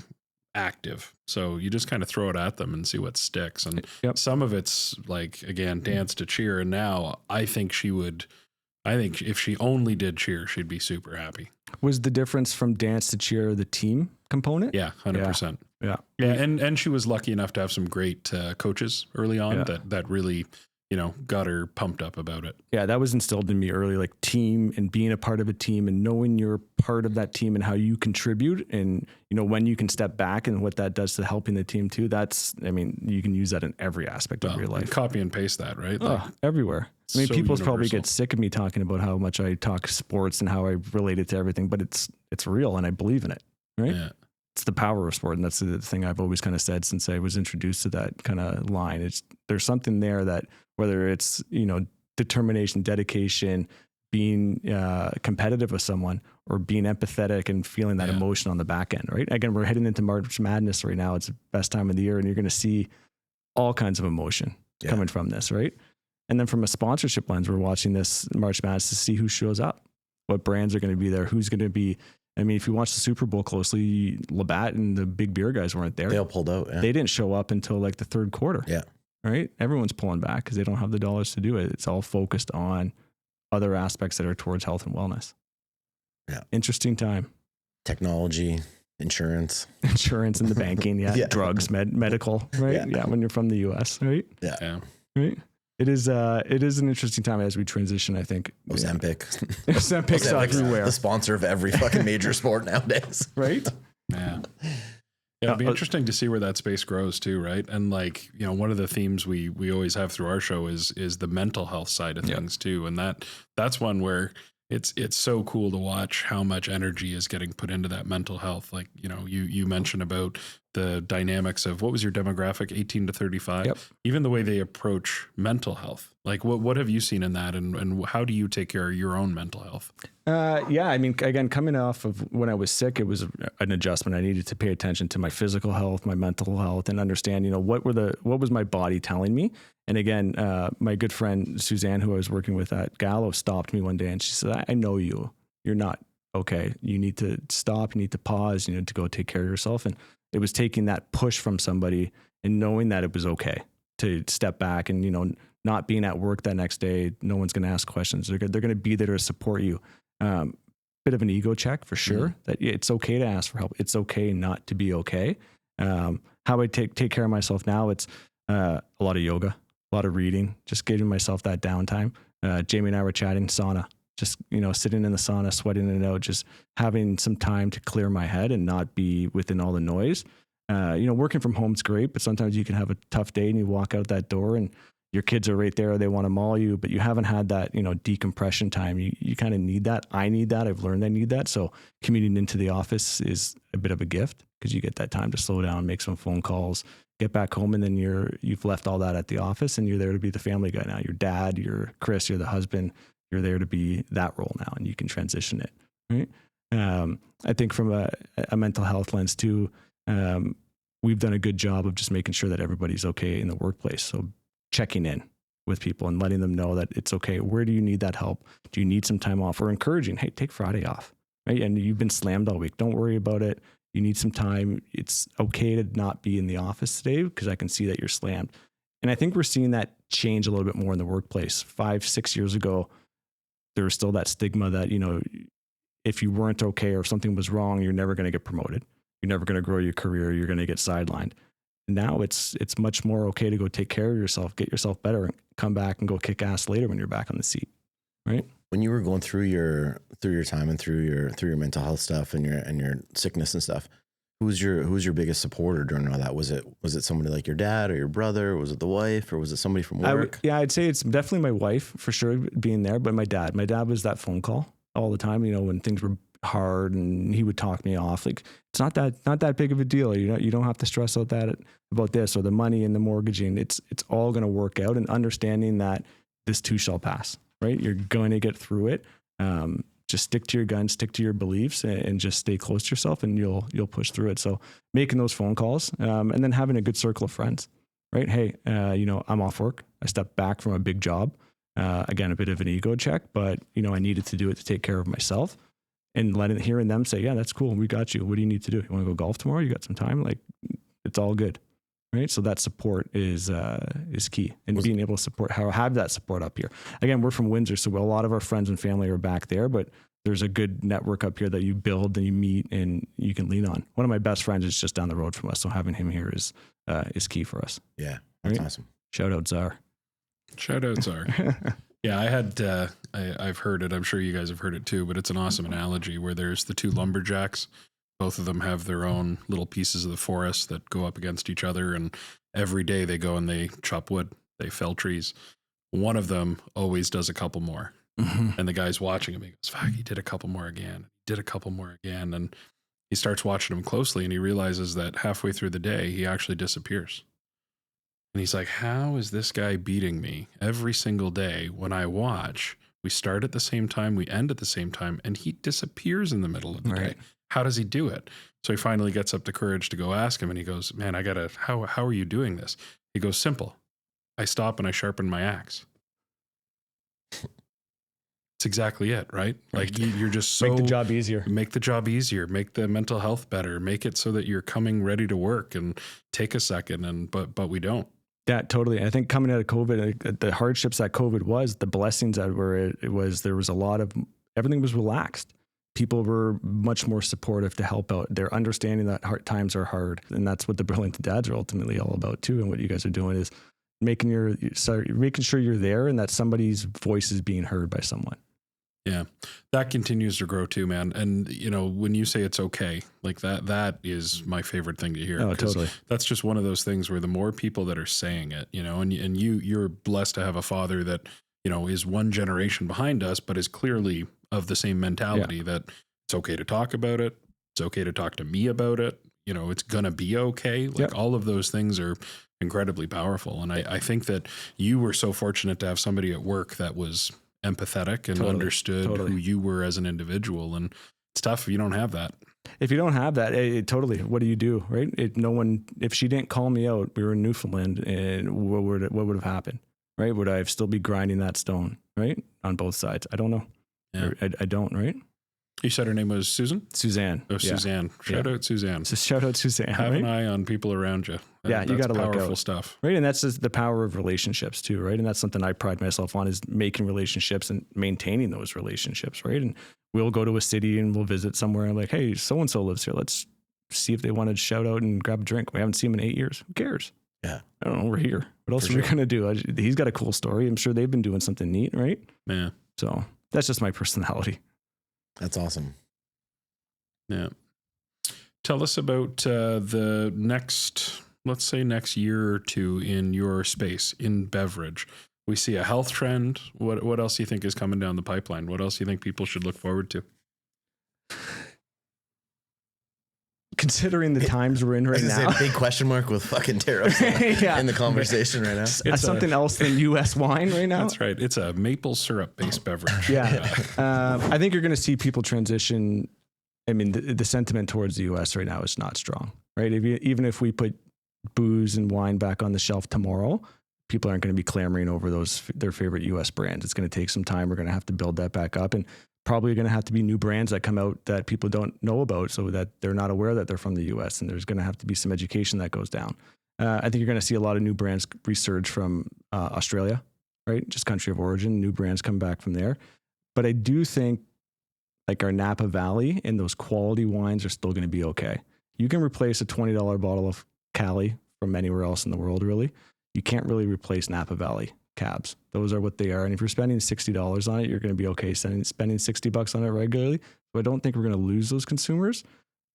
active. So you just kind of throw it at them and see what sticks. And some of it's like, again, dance to cheer. And now I think if she only did cheer, she'd be super happy. Was the difference from dance to cheer the team component? Yeah, 100%. Yeah. And she was lucky enough to have some great coaches early on that really, got her pumped up about it. Yeah, that was instilled in me early, like team and being a part of a team and knowing you're part of that team and how you contribute and, when you can step back and what that does to helping the team too. You can use that in every aspect of your life. Copy and paste that, right? Everywhere. I mean, so people universal. probably get sick of me talking about how much I talk sports and how I relate it to everything, but it's real and I believe in it, right? Yeah. It's the power of sport. And that's the thing I've always kind of said since I was introduced to that kind of line. There's something there that whether it's, determination, dedication, being competitive with someone or being empathetic and feeling that emotion on the back end, right? Again, we're heading into March Madness right now. It's the best time of the year and you're going to see all kinds of emotion coming from this, right? And then from a sponsorship lens, we're watching this March Madness to see who shows up, what brands are going to be there, who's going to be. I mean, if you watch the Super Bowl closely, Labatt and the big beer guys weren't there. They all pulled out. Yeah. They didn't show up until like the third quarter. Yeah. Right. Everyone's pulling back because they don't have the dollars to do it. It's all focused on other aspects that are towards health and wellness. Yeah. Right? Time. Technology, insurance and the banking. Yeah. Drugs, medical. Right. Yeah. When you're from the US. Right. Yeah. Right. It is an interesting time as we transition, I think. Ozempic. Ozempic's everywhere. The sponsor of every fucking major sport nowadays. Right? Yeah. Yeah, it'll be interesting to see where that space grows too, right? And like, one of the themes we always have through our show is the mental health side of things too. And that's one where it's so cool to watch how much energy is getting put into that mental health. Like, you mentioned about the dynamics of what was your demographic, 18 to 35, even the way they approach mental health. Like what have you seen in that and how do you take care of your own mental health? I mean, again, coming off of when I was sick, it was an adjustment. I needed to pay attention to my physical health, my mental health, and understand, what was my body telling me? And again, my good friend Suzanne, who I was working with at Gallo, stopped me one day and she said, I know you're not okay. You need to stop. You need to pause. You need to go take care of yourself. And it was taking that push from somebody and knowing that it was okay to step back and, not being at work that next day. No one's going to ask questions. They're going to be there to support you. Bit of an ego check for sure, that it's okay to ask for help. It's okay not to be okay. How I take care of myself now, it's a lot of yoga, a lot of reading, just giving myself that downtime. Jamie and I were chatting sauna, just, sitting in the sauna, sweating it out, just having some time to clear my head and not be within all the noise. Working from home is great, but sometimes you can have a tough day and you walk out that door and your kids are right there. They want to maul you, but you haven't had that, decompression time. You kind of need that. I need that. I've learned I need that. So commuting into the office is a bit of a gift because you get that time to slow down, make some phone calls, get back home. And then you've left all that at the office and you're there to be the family guy now. You're dad, you're Chris, you're the husband, you're there to be that role now and you can transition it. Right. I think from a mental health lens too, we've done a good job of just making sure that everybody's okay in the workplace. So checking in with people and letting them know that it's okay. Where do you need that help? Do you need some time off? Or encouraging, hey, take Friday off, right? And you've been slammed all week. Don't worry about it. You need some time. It's okay to not be in the office today because I can see that you're slammed. And I think we're seeing that change a little bit more in the workplace. 5-6 years ago, there was still that stigma that, if you weren't okay or if something was wrong, you're never going to get promoted. You're never going to grow your career. You're going to get sidelined. Now it's much more okay to go take care of yourself, get yourself better, and come back and go kick ass later when you're back on the seat, right? When you were going through your time and through your mental health stuff and your sickness and stuff, who was your biggest supporter during all that? Was it somebody like your dad or your brother? Or was it the wife or was it somebody from work? I'd say it's definitely my wife for sure being there, but my dad was that phone call all the time. When things were hard and he would talk me off. Like it's not that big of a deal. You don't have to stress out about this or the money and the mortgaging. It's all going to work out and understanding that this too shall pass, right? You're going to get through it. Just stick to your guns, stick to your beliefs and just stay close to yourself and you'll push through it. So making those phone calls and then having a good circle of friends, right? Hey, I'm off work. I stepped back from a big job. Again, a bit of an ego check, but I needed to do it to take care of myself. and hearing them say, yeah, that's cool. We got you. What do you need to do? You want to go golf tomorrow? You got some time? Like, it's all good. Right. So that support is key, and being able to have that support up here. Again, we're from Windsor, so a lot of our friends and family are back there, but there's a good network up here that you build and you meet and you can lean on. One of my best friends is just down the road from us. So having him here is key for us. Yeah. That's awesome. Shout out Czar. Yeah, I had, I've heard it. I'm sure you guys have heard it too, but it's an awesome analogy where there's the two lumberjacks. Both of them have their own little pieces of the forest that go up against each other. And every day they go and they chop wood, they fell trees. One of them always does a couple more. Mm-hmm. And the guy's watching him. He goes, fuck, he did a couple more again. He did a couple more again. And he starts watching him closely and he realizes that halfway through the day, he actually disappears. And he's like, how is this guy beating me every single day when I watch? We start at the same time, we end at the same time, and he disappears in the middle of the day. How does he do it? So he finally gets up the courage to go ask him, and he goes, man, how are you doing this? He goes, simple. I stop and I sharpen my axe. It's exactly it, right? Like you're just so... Make the job easier. Make the job easier. Make the mental health better. Make it so that you're coming ready to work and take a second, but we don't. Yeah, totally. I think coming out of COVID, the hardships that COVID was, the blessings that there was a lot of, everything was relaxed. People were much more supportive to help out. They're understanding that hard times are hard. And that's what the Brilliant Dads are ultimately all about too. And what you guys are doing is making sure you're there and that somebody's voice is being heard by someone. Yeah, that continues to grow too, man. And you know, when you say it's okay, like that is my favorite thing to hear. Oh, totally. That's just one of those things where the more people that are saying it, you know, and you're blessed to have a father that, you know, is one generation behind us, but is clearly of the same mentality that it's okay to talk about it. It's okay to talk to me about it. You know, it's going to be okay. Like all of those things are incredibly powerful. And I think that you were so fortunate to have somebody at work that was empathetic and understood who you were as an individual. And it's tough if you don't have that. If you don't have that, totally. What do you do, right? If she didn't call me out, we were in Newfoundland, and what would have happened, right? Would I still be grinding that stone, right? On both sides? I don't know. Yeah. I don't, right? You said her name was Susan? Suzanne. Oh, Suzanne. Shout out Suzanne. So shout out Suzanne. Have an eye on people around you. You got to look out. Powerful stuff. Right. And that's just the power of relationships too, right? And that's something I pride myself on, is making relationships and maintaining those relationships, right? And we'll go to a city and we'll visit somewhere and like, hey, so-and-so lives here. Let's see if they want to shout out and grab a drink. We haven't seen him in 8 years. Who cares? Yeah. I don't know. We're here. What else are we going to do? He's got a cool story. I'm sure they've been doing something neat, right? Yeah. So that's just my personality. That's awesome. Yeah. Tell us about the next year or two in your space, in beverage. We see a health trend. What else do you think is coming down the pipeline? What else do you think people should look forward to? Considering the times we're in right now. It's a big question mark with fucking tariffs in the conversation right now. It's something else than U.S. wine right now. That's right. It's a maple syrup-based beverage. Yeah. I think you're going to see people transition. I mean, the sentiment towards the U.S. right now is not strong, right? Even if we put booze and wine back on the shelf tomorrow, people aren't going to be clamoring over their favorite U.S. brands. It's going to take some time. We're going to have to build that back up, and probably going to have to be new brands that come out that people don't know about, so that they're not aware that they're from the U.S. And there's going to have to be some education that goes down. I think you're going to see a lot of new brands resurge from Australia, right? Just country of origin, new brands come back from there. But I do think like our Napa Valley and those quality wines are still going to be okay. You can replace a $20 bottle of Cali from anywhere else in the world, really. You can't really replace Napa Valley cabs. Those are what they are. And if you're spending $60 on it, you're going to be okay spending $60 on it regularly. So I don't think we're going to lose those consumers,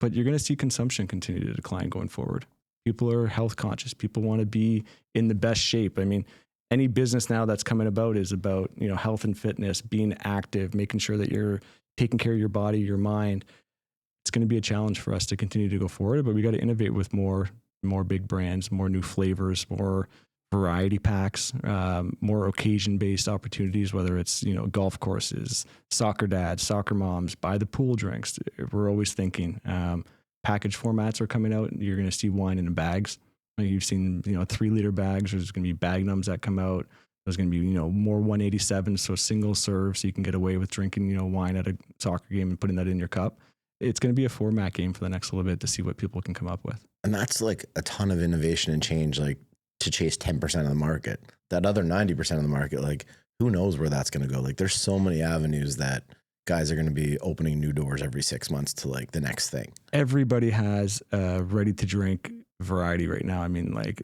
but you're going to see consumption continue to decline going forward. People are health conscious. People want to be in the best shape. I mean, any business now that's coming about is about, health and fitness, being active, making sure that you're taking care of your body, your mind. It's going to be a challenge for us to continue to go forward, but we got to innovate with more big brands, more new flavors, more variety packs, more occasion-based opportunities, whether it's, golf courses, soccer dads, soccer moms, buy the pool drinks. We're always thinking package formats are coming out. You're going to see wine in bags. You've seen, 3-liter bags. There's going to be bagnums that come out. There's going to be, more 187, so single serve, so you can get away with drinking, wine at a soccer game and putting that in your cup. It's going to be a format game for the next little bit to see what people can come up with. And that's like a ton of innovation and change, like to chase 10% of the market. That other 90% of the market, like who knows where that's going to go? Like there's so many avenues that guys are going to be opening new doors every 6 months to like the next thing. Everybody has ready to drink variety right now. I mean, like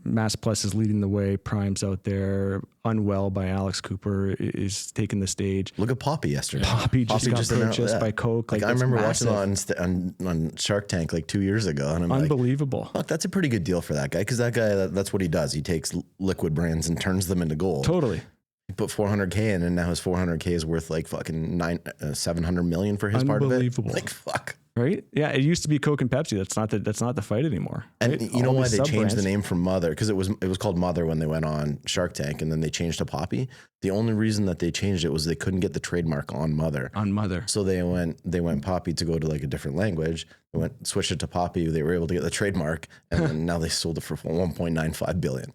Mass Plus is leading the way. Prime's out there. Unwell by Alex Cooper is taking the stage. Look at Poppy yesterday. Poppy just got purchased by Coke. Like I remember watching on Shark Tank like 2 years ago, and I'm unbelievable. Like, fuck, that's a pretty good deal for that guy, because that guy, that's what he does. He takes liquid brands and turns them into gold. Totally. He put 400K in, and now his 400K is worth like fucking 700 million for his part of it. Unbelievable. Like fuck. Right? Yeah, it used to be Coke and Pepsi. That's not the fight anymore. And right? you know why they changed the name from Mother? Because it was called Mother when they went on Shark Tank, and then they changed to Poppy. The only reason that they changed it was they couldn't get the trademark on Mother. On Mother. So they went Poppy to go to like a different language. They switched it to Poppy. They were able to get the trademark, and then now they sold it for 1.95 billion.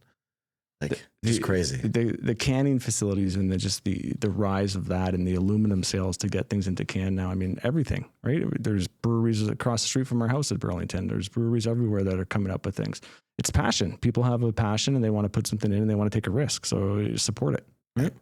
Like it's crazy. The canning facilities and the rise of that and the aluminum sales to get things into can now. I mean, everything, right? There's breweries across the street from our house at Burlington. There's breweries everywhere that are coming up with things. It's passion. People have a passion and they want to put something in and they want to take a risk. So support it. Right? Yeah.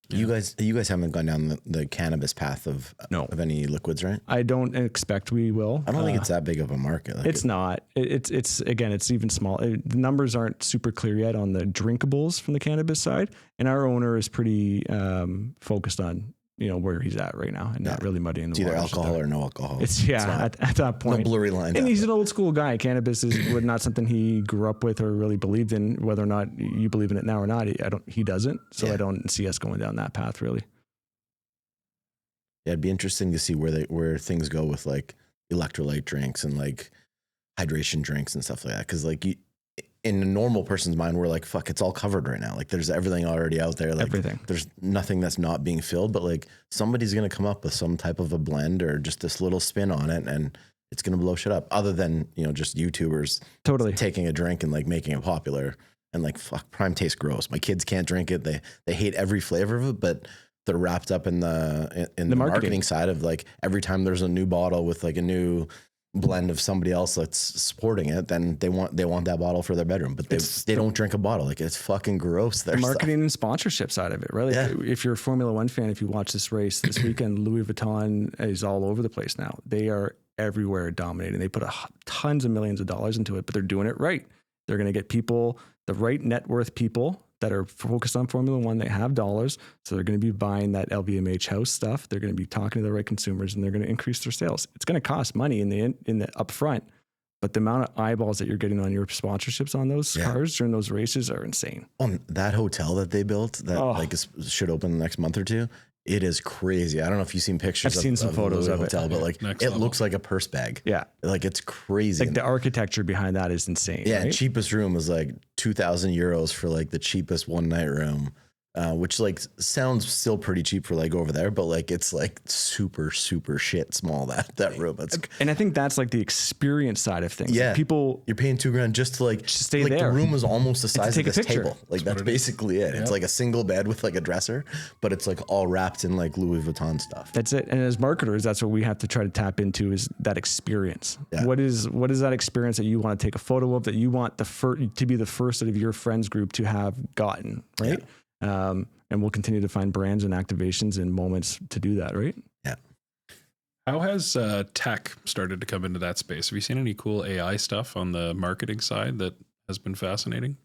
You guys haven't gone down the cannabis path of any liquids, right? I don't expect we will. I don't think it's that big of a market. Like it's not. It's again, it's even small. The numbers aren't super clear yet on the drinkables from the cannabis side, and our owner is pretty focused on where he's at right now and not really muddying the it's either waters. alcohol or no alcohol. It's at that point. No blurry line. And he's an old school guy. Cannabis is not something he grew up with or really believed in. Whether or not you believe in it now or not, he doesn't. So I don't see us going down that path really. Yeah, it'd be interesting to see where things go with like electrolyte drinks and like hydration drinks and stuff like that. Because like in a normal person's mind, we're like, fuck, it's all covered right now. Like there's everything already out there. Like everything. There's nothing that's not being filled, but like somebody's going to come up with some type of a blend or just this little spin on it, and it's going to blow shit up, other than, just YouTubers totally taking a drink and like making it popular. And like, fuck, Prime tastes gross. My kids can't drink it. They hate every flavor of it, but they're wrapped up in the marketing side of like, every time there's a new bottle with like a new blend of somebody else that's supporting it, then they want that bottle for their bedroom, but they don't drink a bottle. Like it's fucking gross. The marketing and sponsorship side of it, right? Like if you're a Formula One fan, if you watch this race this weekend, Louis Vuitton is all over the place now. They are everywhere dominating. They put tons of millions of dollars into it, but they're doing it right. They're going to get people, the right net worth people that are focused on Formula One. They have dollars, so they're going to be buying that LVMH house stuff. They're going to be talking to the right consumers, and they're going to increase their sales. It's going to cost money in the upfront, but the amount of eyeballs that you're getting on your sponsorships on those cars during those races are insane. On that hotel that they built that should open the next month or two, it is crazy. I don't know if you've seen pictures. I've seen some photos of hotel, it, but like it looks like a purse bag. Yeah, like it's crazy. Like the architecture behind that is insane. Yeah, right? Cheapest room was like 2,000 euros for like the cheapest one night room, which like sounds still pretty cheap for like over there, but like it's like super shit small that room. And I think that's like the experience side of things. Yeah, people, you're paying $2,000 just to like stay like there. The room is almost the size of this table. Like that's basically it. Yep. It's like a single bed with like a dresser, but it's like all wrapped in like Louis Vuitton stuff. That's it. And as marketers, that's what we have to try to tap into is that experience. Yeah. What is that experience that you want to take a photo of, that you want to be the first out of your friends group to have gotten, right? Yeah. And we'll continue to find brands and activations and moments to do that, right? Yeah. How has tech started to come into that space? Have you seen any cool AI stuff on the marketing side that has been fascinating?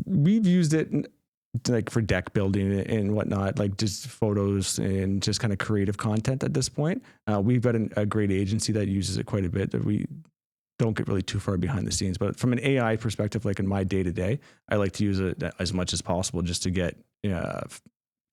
We've used it like for deck building and whatnot, like just photos and just kind of creative content at this point. We've got a great agency that uses it quite a bit, that we don't get really too far behind the scenes. But from an AI perspective, like in my day-to-day, I like to use it as much as possible just to get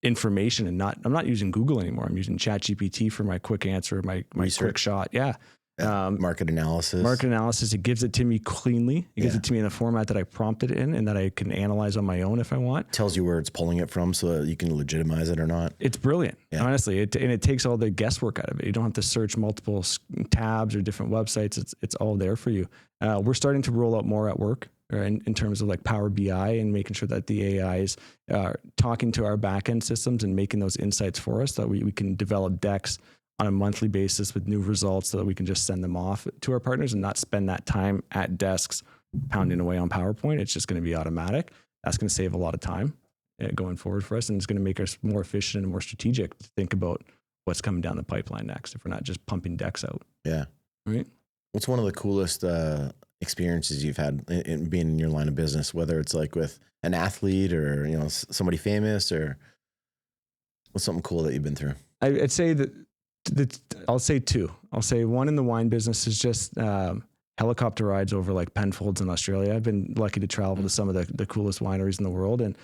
information, and I'm not using Google anymore. I'm using ChatGPT for my quick answer, my quick shot. Yeah. Market analysis. It gives it to me cleanly. It gives it to me in the format that I prompted it in and that I can analyze on my own if I want. Tells you where it's pulling it from so that you can legitimize it or not. It's brilliant. Yeah. Honestly. It takes all the guesswork out of it. You don't have to search multiple tabs or different websites. It's all there for you. We're starting to roll out more at work. or in terms of like Power BI and making sure that the AI is talking to our backend systems and making those insights for us, so that we can develop decks on a monthly basis with new results, so that we can just send them off to our partners and not spend that time at desks pounding away on PowerPoint. It's just going to be automatic. That's going to save a lot of time going forward for us, and it's going to make us more efficient and more strategic to think about what's coming down the pipeline next, if we're not just pumping decks out. Yeah. Right. What's one of the coolest experiences you've had in being in your line of business, whether it's like with an athlete or, you know, somebody famous, or what's something cool that you've been through? I'd say that I'll say two. I'll say one in the wine business is just helicopter rides over like Penfolds in Australia. I've been lucky to travel to some of the coolest wineries in the world, and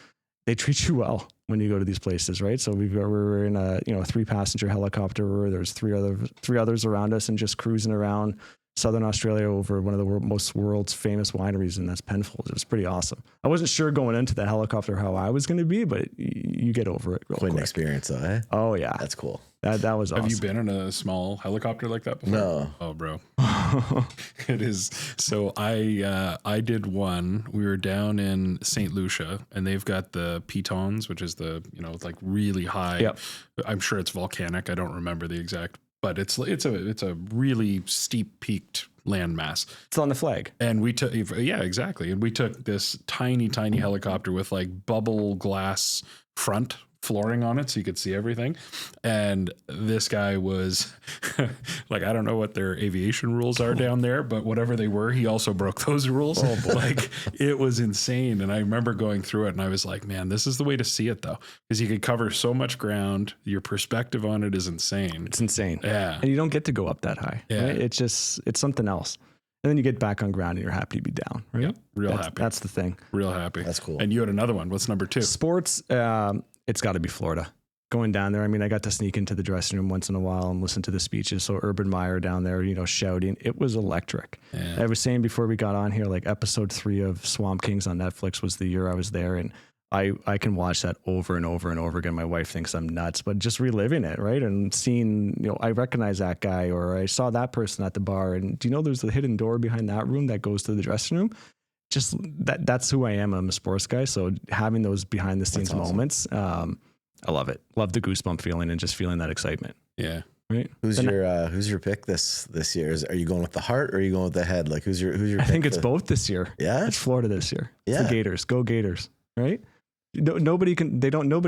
they treat you well when you go to these places, right? So we're in a 3-passenger helicopter. There's three others around us, and just cruising around Southern Australia over one of the world's famous wineries, and that's Penfolds. It was pretty awesome. I wasn't sure going into the helicopter how I was going to be, but you get over it real Quite an quick. experience though, eh? Oh yeah. That's cool. That was awesome. Have you been in a small helicopter like that before? No. Oh, bro. It is. So I did one. We were down in St. Lucia, and they've got the pitons, which is the, like really high. Yep. I'm sure it's volcanic. I don't remember the exact, but it's a really steep peaked landmass. It's on the flag. And we took, yeah, exactly. And we took this tiny helicopter with like bubble glass front flooring on it, so you could see everything. And this guy was like, I don't know what their aviation rules are down there, but whatever they were, he also broke those rules. Oh, boy. Like, it was insane. And I remember going through it, and I was like, man, this is the way to see it though, because you could cover so much ground. Your perspective on it is insane. It's insane. Yeah. And you don't get to go up that high. Yeah. Right? It's something else. And then you get back on ground and you're happy to be down, right? Yep. Real happy. That's the thing. Real happy. That's cool. And you had another one. What's number 2? Sports, it's got to be Florida. Going down there, I mean, I got to sneak into the dressing room once in a while and listen to the speeches. So Urban Meyer down there, shouting. It was electric. Yeah. I was saying before we got on here, like episode 3 of Swamp Kings on Netflix was the year I was there. And I can watch that over and over and over again. My wife thinks I'm nuts, but just reliving it, right? And seeing, I recognize that guy, or I saw that person at the bar. And do you know there's the hidden door behind that room that goes to the dressing room? Just that's who I am. I'm a sports guy. So having those behind the scenes moments, I love it. Love the goosebump feeling and just feeling that excitement. Yeah. Right. Who's your pick this year? Are you going with the heart, or are you going with the head? Like who's your pick? I think it's both this year. Yeah. It's Florida this year. It's Yeah. the Gators. Go Gators. Right. Nobody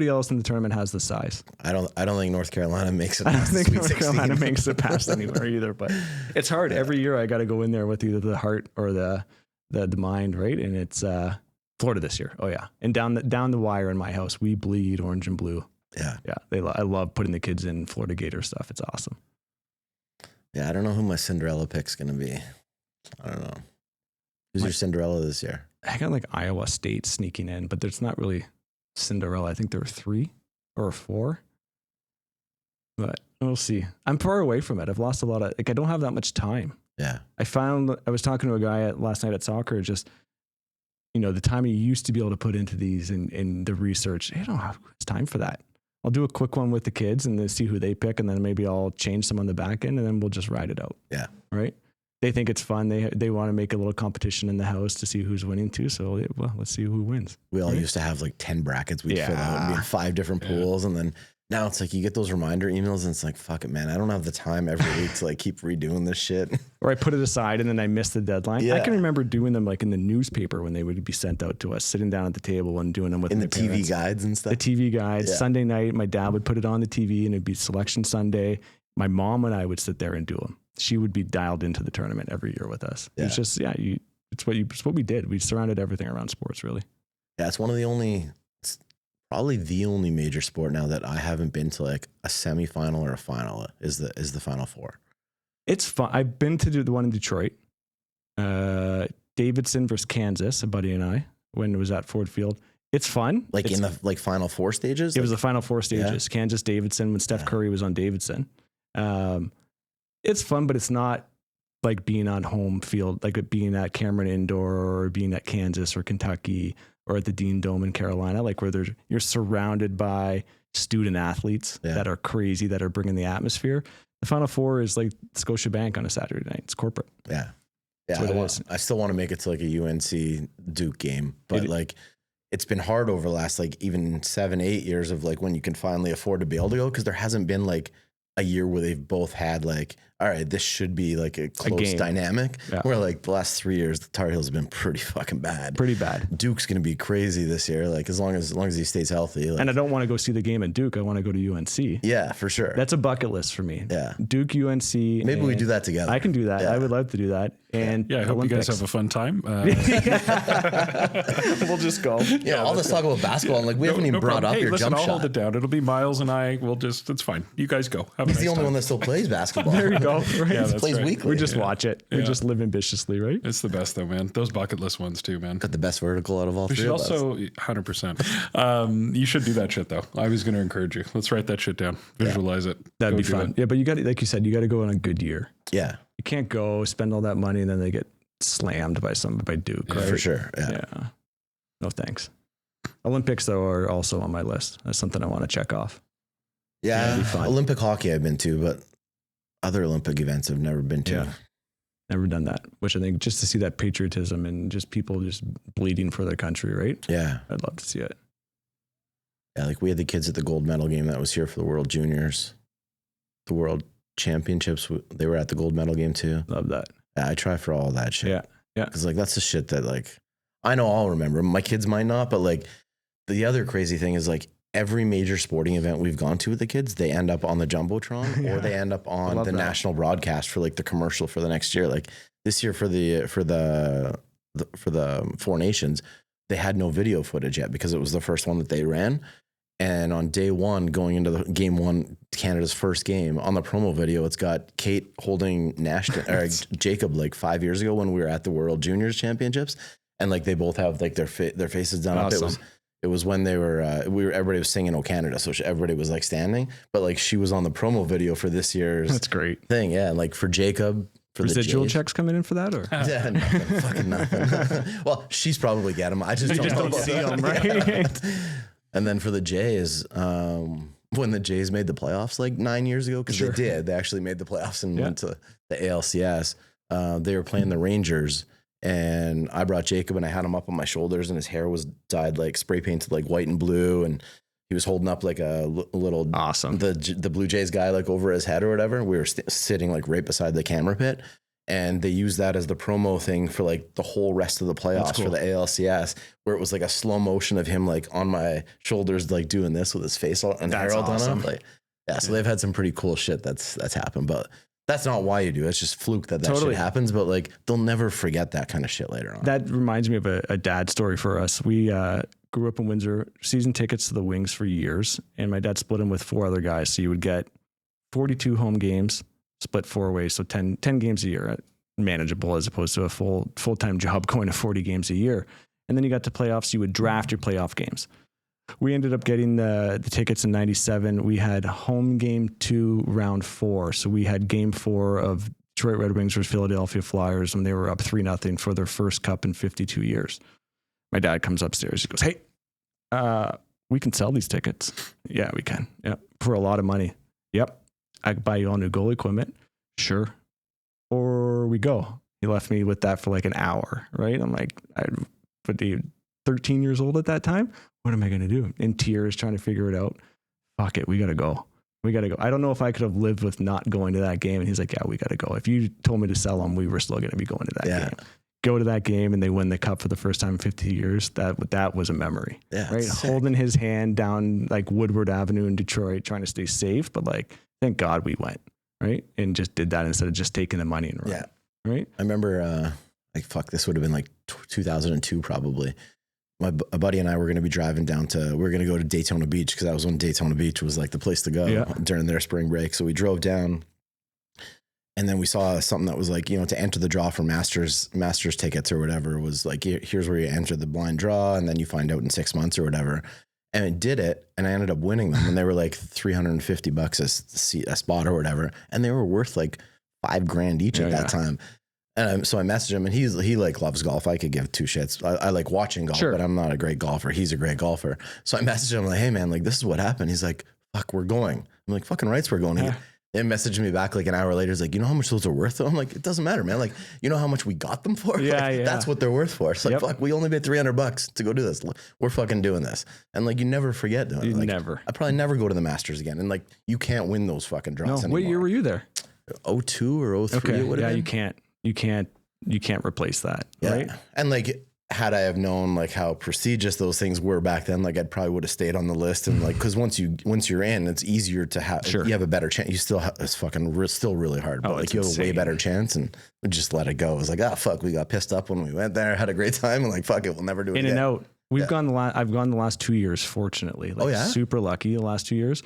else in the tournament has the size. I don't think North Carolina makes it. I don't past the think Sweet North 16. Carolina makes it past anywhere either, but it's hard. Every year I got to go in there with either the heart or the mind, right? And it's Florida this year. Oh yeah, and down the wire in my house, we bleed orange and blue. Yeah, I love putting the kids in Florida Gator stuff. It's awesome. Yeah, I don't know who my Cinderella pick's gonna be. I don't know. Who's your Cinderella this year? I got like Iowa State sneaking in, but there's not really Cinderella. I think there are 3 or 4. But we'll see. I'm far away from it. I've lost a lot of, I don't have that much time. Yeah. I was talking to a guy last night at soccer, just, the time you used to be able to put into these and the research, I don't have time for that. I'll do a quick one with the kids and then see who they pick. And then maybe I'll change some on the back end and then we'll just ride it out. Yeah. Right. They think it's fun. They want to make a little competition in the house to see who's winning too. So let's see who wins. We all used to have like 10 brackets we'd fill out and be in 5 different pools. And then now it's like you get those reminder emails and it's like, fuck it, man. I don't have the time every week to like keep redoing this shit. Or I put it aside and then I miss the deadline. Yeah. I can remember doing them like in the newspaper when they would be sent out to us, sitting down at the table and doing them with in my the TV parents. guides and stuff. The TV guides. Yeah. Sunday night, my dad would put it on the TV and it'd be Selection Sunday. My mom and I would sit there and do them. She would be dialed into the tournament every year with us. Yeah. It's just, it's what we did. We surrounded everything around sports, really. Yeah, it's probably the only major sport now that I haven't been to like a semifinal or a final is the Final Four. It's fun. I've been to do the one in Detroit. Davidson versus Kansas, a buddy and I, when it was at Ford Field. It's fun. Like in the Final Four stages? It was the Final Four stages. Yeah. Kansas, Davidson, when Steph Curry was on Davidson. It's fun, but it's not like being on home field, like being at Cameron Indoor or being at Kansas or Kentucky or at the Dean Dome in Carolina, like where you're surrounded by student athletes that are crazy, that are bringing the atmosphere. The Final Four is like Scotiabank on a Saturday night. It's corporate. Yeah. Yeah, I still want to make it to like a UNC Duke game, but like it's been hard over the last like even 7-8 years of like when you can finally afford to be able to go, because there hasn't been like a year where they've both had like, all right, this should be like a close dynamic. Yeah. Where like the last 3 years, the Tar Heels have been pretty fucking bad. Pretty bad. Duke's going to be crazy this year, like as long as he stays healthy. Like, and I don't want to go see the game at Duke. I want to go to UNC. Yeah, for sure. That's a bucket list for me. Yeah. Duke, UNC. Maybe we do that together. I can do that. Yeah. I would love to do that. And I hope Olympics. you guys have a fun time. We'll just go. Yeah, all this talk about basketball, and like we haven't even brought up your jump I'll shot. hold it down. It'll be Miles and I. It's fine. You guys go. He's the only one that still plays basketball. There you go. Right? Yeah, he plays weekly. We just watch it. We just live ambitiously, right? It's the best though, man. Those bucket list ones too, man. Got the best vertical out of all We three should of us. also 100%. You should do that shit though. I was going to encourage you. Let's write that shit down. Visualize it. That'd be fun. Yeah, but you got, like you said, you got to go on a good year. Yeah, you can't go spend all that money and then they get slammed by Duke. Yeah, right? for sure. Yeah. No thanks. Olympics though are also on my list. That's something I want to check off. Yeah, Olympic hockey I've been to, but other Olympic events I've never been to. Yeah. Never done that, which I think just to see that patriotism and just people just bleeding for their country, right? Yeah. I'd love to see it. Yeah, like we had the kids at the gold medal game that was here for the World Juniors, the World Championships. They were at the gold medal game too. Love that. Yeah, I try for all that shit. Yeah. Yeah. Because like that's the shit that like, I know I'll remember. My kids might not, but like the other crazy thing is like every major sporting event we've gone to with the kids, they end up on the Jumbotron or they end up on the national broadcast for like the commercial for the next year. Like this year for the Four Nations, they had no video footage yet because it was the first one that they ran. And on day one, going into the game one, Canada's first game, on the promo video, it's got Kate holding Jacob like 5 years ago when we were at the World Juniors Championships, and like they both have like their faces done up. It was when they were everybody was singing "O Canada," so everybody was like standing, but like she was on the promo video for this year's That's great thing, yeah. And like for Jacob, for residual checks coming in for that, or yeah, nothing, fucking nothing. Well, she's probably getting them. I just don't see them, right? And then for the Jays, when the Jays made the playoffs like 9 years ago, because they actually made the playoffs and went to the ALCS. They were playing the Rangers, and I brought Jacob and I had him up on my shoulders, and his hair was dyed like spray painted like white and blue, and he was holding up like a little the Blue Jays guy like over his head or whatever. We were sitting like right beside the camera pit. And they used that as the promo thing for like the whole rest of the playoffs for the ALCS, where it was like a slow motion of him like on my shoulders, like doing this with his face and hair all done up. Like, so they've had some pretty cool shit that's happened, but that's not why you do it. It's just fluke that shit happens. But like they'll never forget that kind of shit later on. That reminds me of a dad story for us. We grew up in Windsor, season tickets to the Wings for years, and my dad split them with 4 other guys. So you would get 42 home games, split 4 ways, so 10 games a year, manageable as opposed to a full-time job going to 40 games a year. And then you got to playoffs, you would draft your playoff games. We ended up getting the tickets in 97. We had home game 2, round 4. So we had game 4 of Detroit Red Wings versus Philadelphia Flyers when they were up 3-0 for their first cup in 52 years. My dad comes upstairs. He goes, "Hey, we can sell these tickets." "Yeah, we can. Yeah, for a lot of money." "Yep. I could buy you all new goal equipment." "Sure. Or we go." He left me with that for like an hour, right? I'm like, but 13 years old at that time. What am I going to do? In tears, trying to figure it out. Fuck it. We got to go. I don't know if I could have lived with not going to that game. And he's like, "Yeah, we got to go." If you told me to sell them, we were still going to be going to that game. Go to that game and they win the cup for the first time in 50 years. That was a memory, right? Holding his hand down like Woodward Avenue in Detroit, trying to stay safe. But like, thank God we went, right? And just did that instead of just taking the money and running. Yeah. Right. I remember, this would have been like 2002 probably. A buddy and I were going to be driving we were going to go to Daytona Beach because that was when Daytona Beach was like the place to go during their spring break. So we drove down. And then we saw something that was like, to enter the draw for Masters tickets or whatever was like, here's where you enter the blind draw. And then you find out in 6 months or whatever. And it did it. And I ended up winning them. And they were like $350 a spot or whatever. And they were worth like $5,000 each at that time. And so I messaged him, and he like loves golf. I could give 2 shits. I like watching golf, but I'm not a great golfer. He's a great golfer. So I messaged him like, "Hey man, like this is what happened." He's like, "Fuck, we're going." I'm like, "Fucking rights, we're going." It messaged me back like an hour later. It's like, you know how much those are worth? I'm like, it doesn't matter, man. Like, you know how much we got them for? Yeah, like, yeah. That's what they're worth for. It's like, fuck, we only paid $300 to go do this. We're fucking doing this. And like, you never forget doing it. Like, never. I probably never go to the Masters again. And like, you can't win those fucking draws anymore. What year were you there? 02 or 03 it would have been. You can't replace that. Yeah. Right. And like, had I have known like how prestigious those things were back then, like I probably would have stayed on the list. And like, cause once you're in, it's easier to have, you have a better chance. You still have, it's fucking still really hard, but like you have a way better chance, and we just let it go. It was like, oh fuck, we got pissed up when we went there, had a great time, and like, fuck it, we'll never do it in again. and out. I've gone the last 2 years, fortunately. Like, super lucky the last 2 years.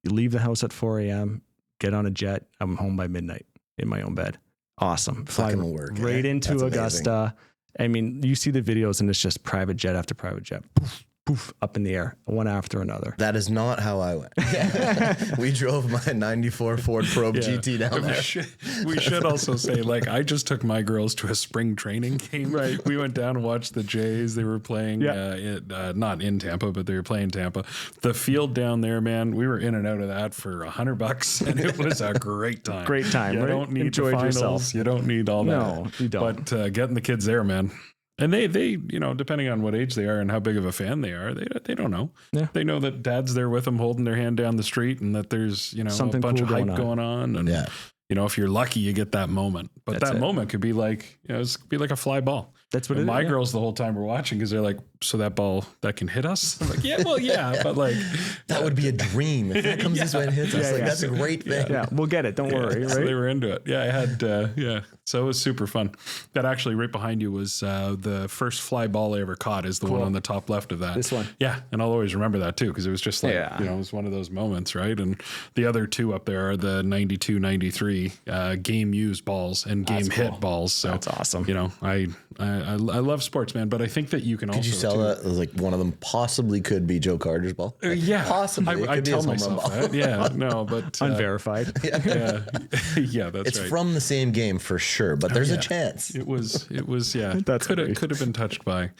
You leave the house at 4 a.m., get on a jet. I'm home by midnight in my own bed. Awesome. Fly right into Augusta. I mean, you see the videos and it's just private jet after private jet. Poof, poof, up in the air, one after another. That is not how I went. We drove my 94 Ford Probe GT down there. We should also say, like, I just took my girls to a spring training game. Right. We went down and watched the Jays. They were playing, not in Tampa, but they were playing Tampa. The field down there, man, we were in and out of that for $100, and it was a great time. Great time. You don't need the finals. Yourself. You don't need all that. No, you don't. But getting the kids there, man. And they, you know, depending on what age they are and how big of a fan they are, they don't know. Yeah. They know that dad's there with them, holding their hand down the street, and that there's, you know, something a bunch of hype going on. And, you know, if you're lucky, you get that moment. But that moment could be like, you know, it could be like a fly ball. That's what my girls the whole time were watching, because they're like, so that ball that can hit us? I'm like, yeah, well, yeah, but like that would be a dream if that comes this way and hits us. Like that's a great thing. Yeah, we'll get it. Don't worry. Right? So they were into it. Yeah, I had so it was super fun. That actually right behind you was the first fly ball I ever caught is the one on the top left of that. This one. Yeah, and I'll always remember that too, because it was just like you know, it was one of those moments, right? And the other two up there are the 92, 93 game used balls and game hit balls. So that's awesome. You know, I love sports, man, but I think that you can also. Could you sell that? Like one of them possibly could be Joe Carter's ball. Yeah, possibly. I tell myself that. Yeah, no, but unverified. Yeah, that's it's right. from the same game for sure, but there's a chance. It was. Yeah, that could have been touched by.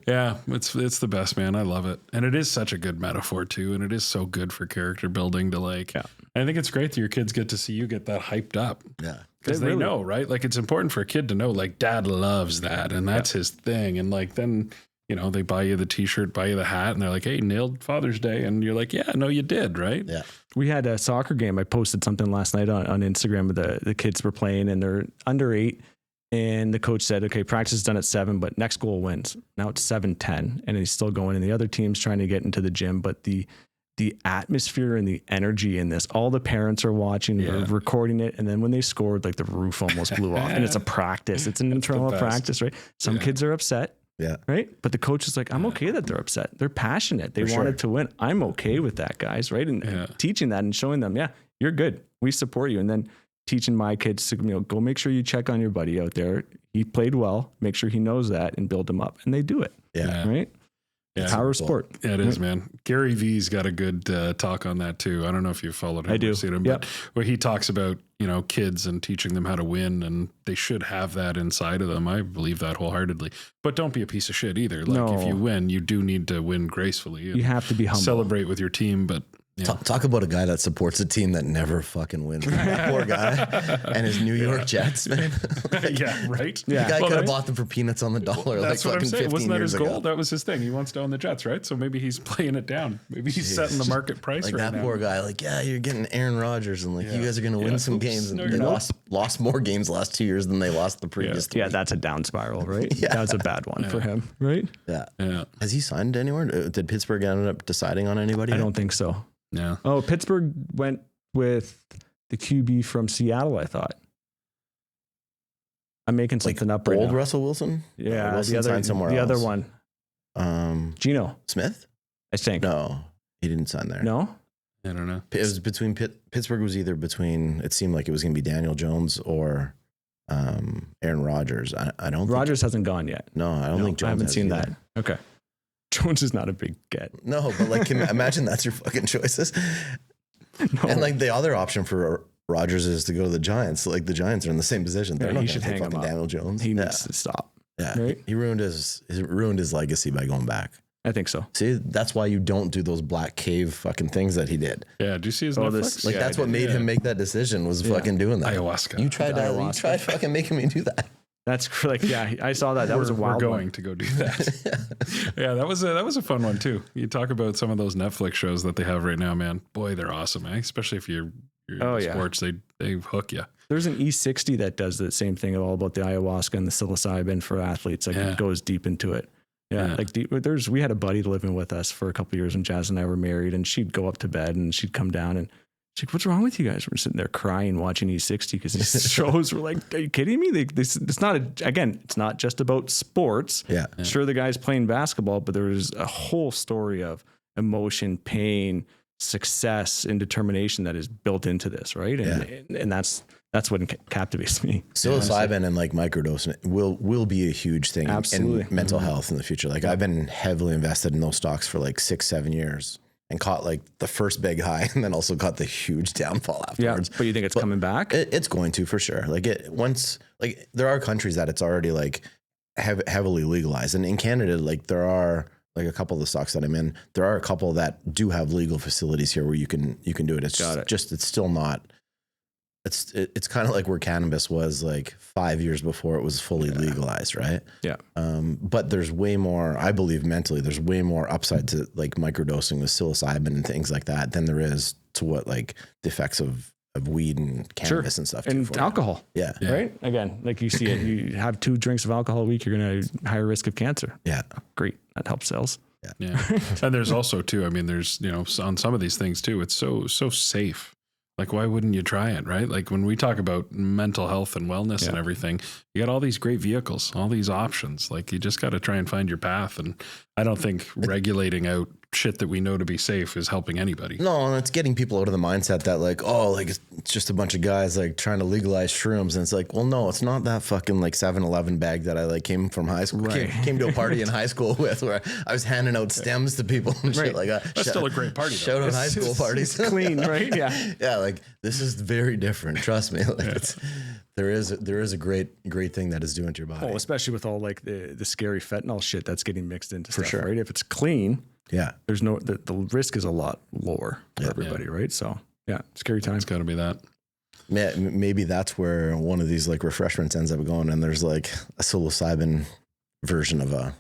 Yeah, it's the best, man. I love it, and it is such a good metaphor too, and it is so good for character building to like. Yeah. I think it's great that your kids get to see you get that hyped up. Yeah. Because they know, right? Like, it's important for a kid to know, like, dad loves that, and that's his thing. And like, then, you know, they buy you the t-shirt, buy you the hat, and they're like, hey, nailed Father's Day. And you're like, yeah, no, you did, right? Yeah. We had a soccer game. I posted something last night on Instagram. The kids were playing, and they're under 8. And the coach said, okay, practice is done at 7, but next goal wins. Now it's 7-10, and he's still going. And the other team's trying to get into the gym, but the atmosphere and the energy in this, all the parents are watching, they're recording it. And then when they scored, like the roof almost blew off, and it's a practice. It's an internal practice, right? Some kids are upset. Yeah. Right. But the coach is like, I'm okay that they're upset. They're passionate. They wanted to win. I'm okay with that, guys. Right. And teaching that and showing them, you're good. We support you. And then teaching my kids to, you know, go make sure you check on your buddy out there. He played well. Make sure he knows that and build him up. And they do it. Yeah. Right. Yeah, power of sport. Yeah, it is, man. Gary V's got a good talk on that too. I don't know if you've followed him. I do. Or seen him, but where he talks about, you know, kids and teaching them how to win, and they should have that inside of them. I believe that wholeheartedly. But don't be a piece of shit either. Like if you win, you do need to win gracefully. You have to be humble. Celebrate with your team, but. Yeah. Talk about a guy that supports a team that never fucking wins. That poor guy and his New York Jets, man. Yeah, right. The guy could have bought them for peanuts on the dollar. That's like what I'm fucking saying. 15 Wasn't that years his goal? ago. That was his thing. He wants to own the Jets, right? So maybe he's playing it down. Maybe he's setting the market price like right that now. Poor guy. Like, you're getting Aaron Rodgers, and like you guys are going to win some games. And they lost more games the last 2 years than they lost the previous 3. Yeah, that's a down spiral, right? That was a bad one for him, right? Yeah. Has he signed anywhere? Did Pittsburgh end up deciding on anybody? I don't think so. Yeah. Oh, Pittsburgh went with the QB from Seattle, I thought. I'm making something up right now. Old Russell Wilson? Yeah, Wilson signed somewhere the else. other one. Geno Smith? I think. No, he didn't sign there. No? I don't know. It was between Pittsburgh was either between, it seemed like it was going to be Daniel Jones or Aaron Rodgers. I don't Rodgers hasn't gone yet. No, I don't think Jones I haven't seen either. that. Okay. Jones is not a big get. No, but like, imagine that's your fucking choices. No. And like the other option for Rodgers is to go to the Giants. Like the Giants are in the same position. They're not he going should to take hang him fucking up. Daniel Jones. He needs to stop. Yeah, right? he ruined his legacy by going back. I think so. See, that's why you don't do those black cave fucking things that he did. Yeah, do you see his Netflix? Like that's what made him make that decision was fucking doing that. Ayahuasca. You tried fucking making me do that. That's like, yeah, I saw that. That was a wild We're going to go do that. Yeah, that was a fun one too. You talk about some of those Netflix shows that they have right now, man. Boy, they're awesome, eh? Especially if you're in sports, they hook you. There's an E60 that does the same thing, all about the ayahuasca and the psilocybin for athletes. Like it goes deep into it. Yeah. Like we had a buddy living with us for a couple of years when Jazz and I were married, and she'd go up to bed and she'd come down and she's like, "What's wrong with you guys?" We're sitting there crying, watching E60 because these shows were like, "Are you kidding me?" It's not just about sports. Yeah. Sure, the guy's playing basketball, but there was a whole story of emotion, pain, success, and determination that is built into this, right? And that's what captivates me. Psilocybin and like microdosing will be a huge thing in mental health in the future. Like I've been heavily invested in those stocks for like 6-7 years and caught like the first big high and then also caught the huge downfall afterwards. Yeah, but you think it's coming back? It's going to, for sure. Like there are countries that it's already like heavily legalized. And in Canada, like there are like a couple of the stocks that I'm in, there are a couple that do have legal facilities here where you can do it. It's still not. It's kind of like where cannabis was like 5 years before it was fully legalized, right? Yeah. But there's way more, I believe mentally, there's way more upside to like microdosing with psilocybin and things like that than there is to what like the effects of weed and cannabis and stuff. And alcohol. Yeah. Right? Again, like you see it, you have 2 drinks of alcohol a week, you're going to higher risk of cancer. Yeah. Great. That helps sales. Yeah. And there's also too, I mean, there's, on some of these things too, it's so safe. Like, why wouldn't you try it, right? Like when we talk about mental health and wellness and everything, you got all these great vehicles, all these options. Like you just got to try and find your path. And I don't think regulating out shit that we know to be safe is helping anybody. No, and it's getting people out of the mindset that like, oh, like it's just a bunch of guys like trying to legalize shrooms. And it's like, well, no, it's not that fucking like 7-Eleven bag that I like came from high school, came to a party in high school with where I was handing out stems to people and shit like that. That's still a great party. Shout out high school parties. It's clean, right? Yeah. Yeah. Like this is very different. Trust me. Like there is a great thing that is doing to your body. Oh, especially with all like the scary fentanyl shit that's getting mixed into for stuff, sure. Right? If it's clean, there's no the risk is a lot lower for everybody, right? So scary time. It's got to be that. Maybe that's where one of these like refreshments ends up going, and there's like a psilocybin version of a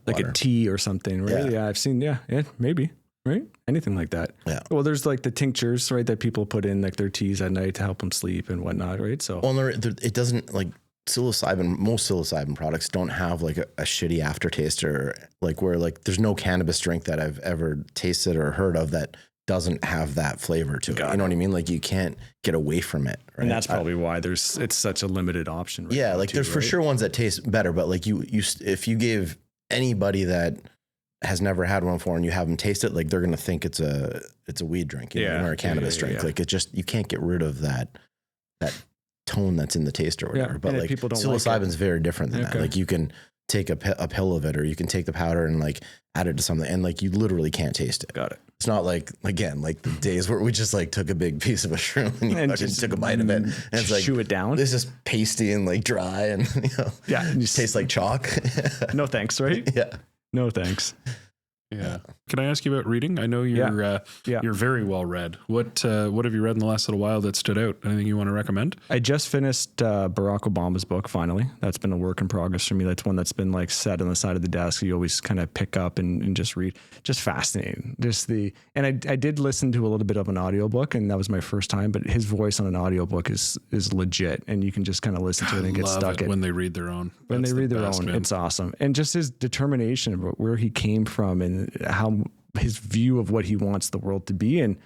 like a tea or something, right? Yeah, I've seen. Yeah, maybe. Right? Anything like that. Yeah. Well, there's like the tinctures, right, that people put in like their teas at night to help them sleep and whatnot, right? So, well, it doesn't like psilocybin. Most psilocybin products don't have like a shitty aftertaste or like where like there's no cannabis drink that I've ever tasted or heard of that doesn't have that flavor to it. You know what I mean? Like you can't get away from it. Right? And that's probably why it's such a limited option. Right like there's for sure ones that taste better, but like if you gave anybody that has never had one before and you have them taste it, like they're going to think it's a weed drink, or a cannabis drink. Like it just, you can't get rid of that tone that's in the taste or whatever. But like psilocybin's very different than that. Like you can take a pill of it, or you can take the powder and like add it to something, and like you literally can't taste it. Got it. It's not like, again, like the days where we just like took a big piece of a shroom and you just took a bite of it and it's like, chew it down. This is pasty and like dry and and just tastes like chalk. No thanks, right? Yeah. No thanks. Yeah. Can I ask you about reading? I know you're very well read. What have you read in the last little while that stood out? Anything you want to recommend? I just finished Barack Obama's book, finally. That's been a work in progress for me. That's one that's been like set on the side of the desk. You always kind of pick up and just read. Just fascinating. I did listen to a little bit of an audiobook, and that was my first time, but his voice on an audiobook is legit, and you can just kind of listen to it and get stuck in. When they read their own. When they read their own, it's awesome. And just his determination about where he came from and how his view of what he wants the world to be and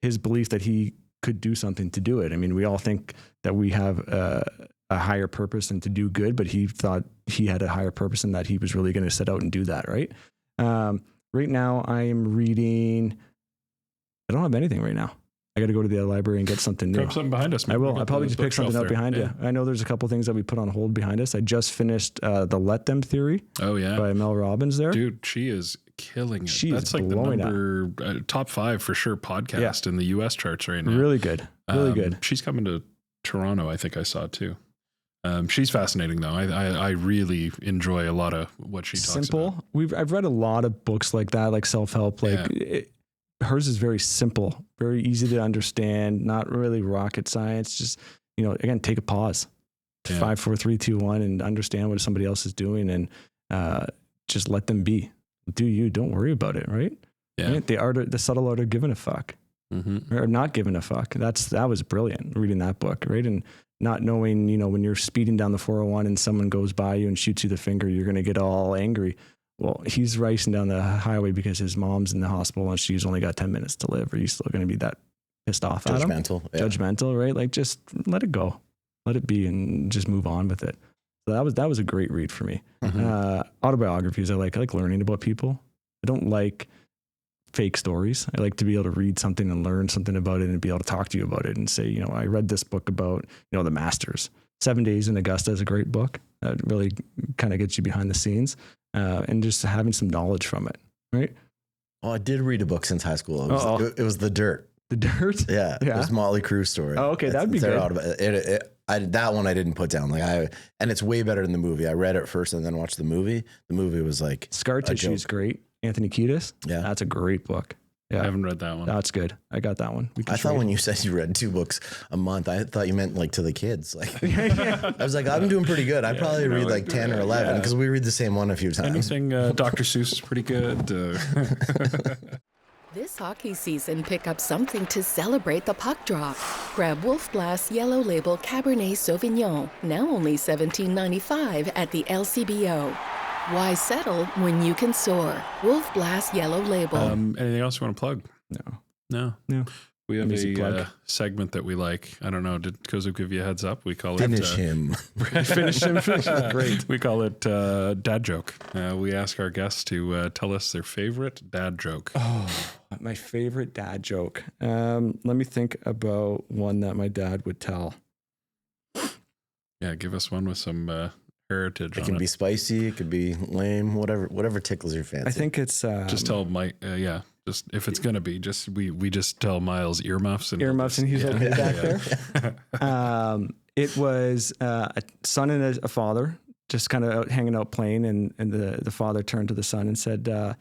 his belief that he could do something to do it. I mean, we all think that we have a higher purpose and to do good, but he thought he had a higher purpose and that he was really going to set out and do that. Right. Right now I am reading, I don't have anything right now. I got to go to the library and get something new. Grab something behind us. I will. I'll probably just pick something up behind you. I know there's a couple things that we put on hold behind us. I just finished the Let Them Theory. Oh yeah, by Mel Robbins. There, dude, she is killing it. That's like the number top 5 for sure podcast in the U.S. charts right now. Really good. Really good. She's coming to Toronto. I think I saw too. She's fascinating though. I really enjoy a lot of what she talks about. I've read a lot of books like that, like self-help. Hers is very simple, very easy to understand, not really rocket science. Just, again, take a pause, 5, 4, 3, 2, 1, and understand what somebody else is doing, and just let them be. Do you? Don't worry about it. Right? Yeah. Right? The subtle art of giving a fuck, or not giving a fuck. That was brilliant. Reading that book, right? And not knowing, when you're speeding down the 401 and someone goes by you and shoots you the finger, you're going to get all angry. Well, he's racing down the highway because his mom's in the hospital and she's only got 10 minutes to live. Are you still going to be that pissed off at him? Judgmental, right? Like, just let it go, let it be, and just move on with it. So that was a great read for me. Autobiographies, I like learning about people. I don't like fake stories. I like to be able to read something and learn something about it and be able to talk to you about it and say, I read this book about, the Masters. 7 Days in Augusta is a great book. That really kind of gets you behind the scenes, and just having some knowledge from it, right? Oh, I did read a book since high school. It was The Dirt. The Dirt? Yeah. It was Motley Crue's story. Oh, okay. That'd be good. That one I didn't put down. And it's way better than the movie. I read it first and then watched the movie. The movie was like Scar Tissue is great. Anthony Kiedis. Yeah. That's a great book. Yeah. I haven't read that one. That's good. I got that one. I thought when you said you read 2 books a month, I thought you meant like to the kids. I was like, I'm doing pretty good. I probably read like 10 or 11 because we read the same one a few times. Anything Dr. Seuss is pretty good. This hockey season, pick up something to celebrate the puck drop. Grab Wolf Blast Yellow Label Cabernet Sauvignon, now only $17.95 at the LCBO. Why settle when you can soar? Wolf Blast Yellow Label. Anything else you want to plug? No. We have a segment that we like. I don't know. Did Kozo give you a heads up? We call Finish him. Finish him. Great. We call it Dad Joke. We ask our guests to tell us their favorite dad joke. Oh, my favorite dad joke. Let me think about one that my dad would tell. Yeah, give us one with some heritage. It can be spicy. It could be lame. Whatever tickles your fancy. I think it's just tell Mike. Just if it's gonna be, we just tell Miles earmuffs and he's okay back there. It was a son and a father just kind of out hanging out playing, and the father turned to the son and said, at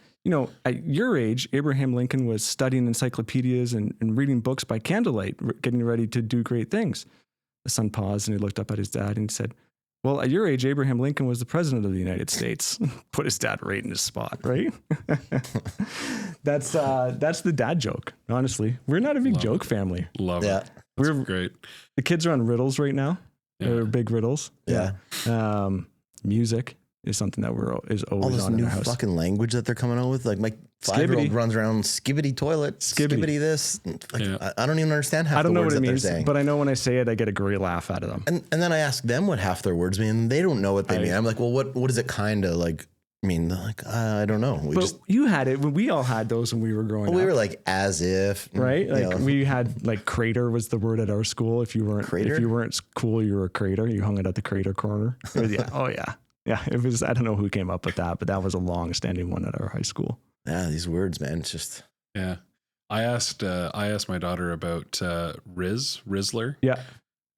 your age, Abraham Lincoln was studying encyclopedias and reading books by candlelight, getting ready to do great things. The son paused and he looked up at his dad and said, well, at your age, Abraham Lincoln was the president of the United States. Put his dad right in his spot, right? That's the dad joke, honestly. We're not a big joke family. Love it. We're great. The kids are on riddles right now. Yeah. They're big riddles. Yeah. Music is something that is always all this on in new our house. Fucking language that they're coming out with. Like my 5-year-old runs around skibbity toilet, skibbity this. I don't even understand half the words that they're saying. But I know when I say it, I get a great laugh out of them. And then I ask them what half their words mean, and they don't know what they mean. I'm like, well, what does it kind of like mean? They're like, I don't know. You had it when we all had those when we were growing up. We were like as if, right? Like we had like crater was the word at our school. If you weren't cool, you were a crater. You hung it at the crater corner. Yeah, it was. I don't know who came up with that, but that was a long-standing one at our high school. Yeah, these words, man. It's just I asked my daughter about Rizzler. Yeah,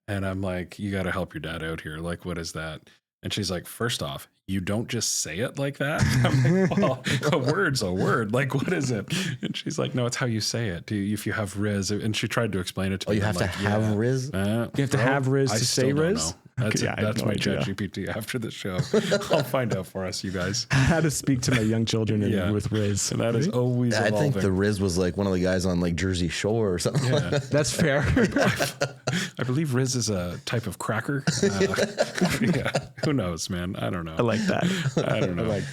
and I'm like, you got to help your dad out here. Like, what is that? And she's like, first off, you don't just say it like that. I'm like, well, a word's a word. Like, what is it? And she's like, no, it's how you say it. If you have Riz, and she tried to explain it to me. You have to have Riz? You have to have Riz to say Riz? That's my ChatGPT after the show. I'll find out for us, you guys. How to speak to my young children with Riz. And that is always evolving. I think the Riz was like one of the guys on like Jersey Shore or something. Yeah, that's fair. I believe Riz is a type of cracker. Who knows, man? I don't know. I like that. I don't know. I like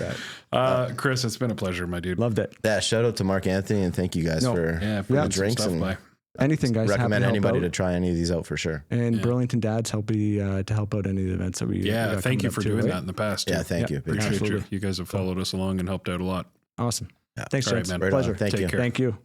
that. Chris, it's been a pleasure, my dude. Loved it. Yeah, shout out to Mark Anthony and thank you guys for the drinks and anything, guys. Recommend anybody to try any of these out for sure. And Burlington Dads to help out any of the events that we. Yeah, thank you for doing that in the past. Yeah, thank you. Appreciate you. You guys have followed us along and helped out a lot. Awesome. Thanks, James. Right, man. Pleasure. Thank you. Thank you.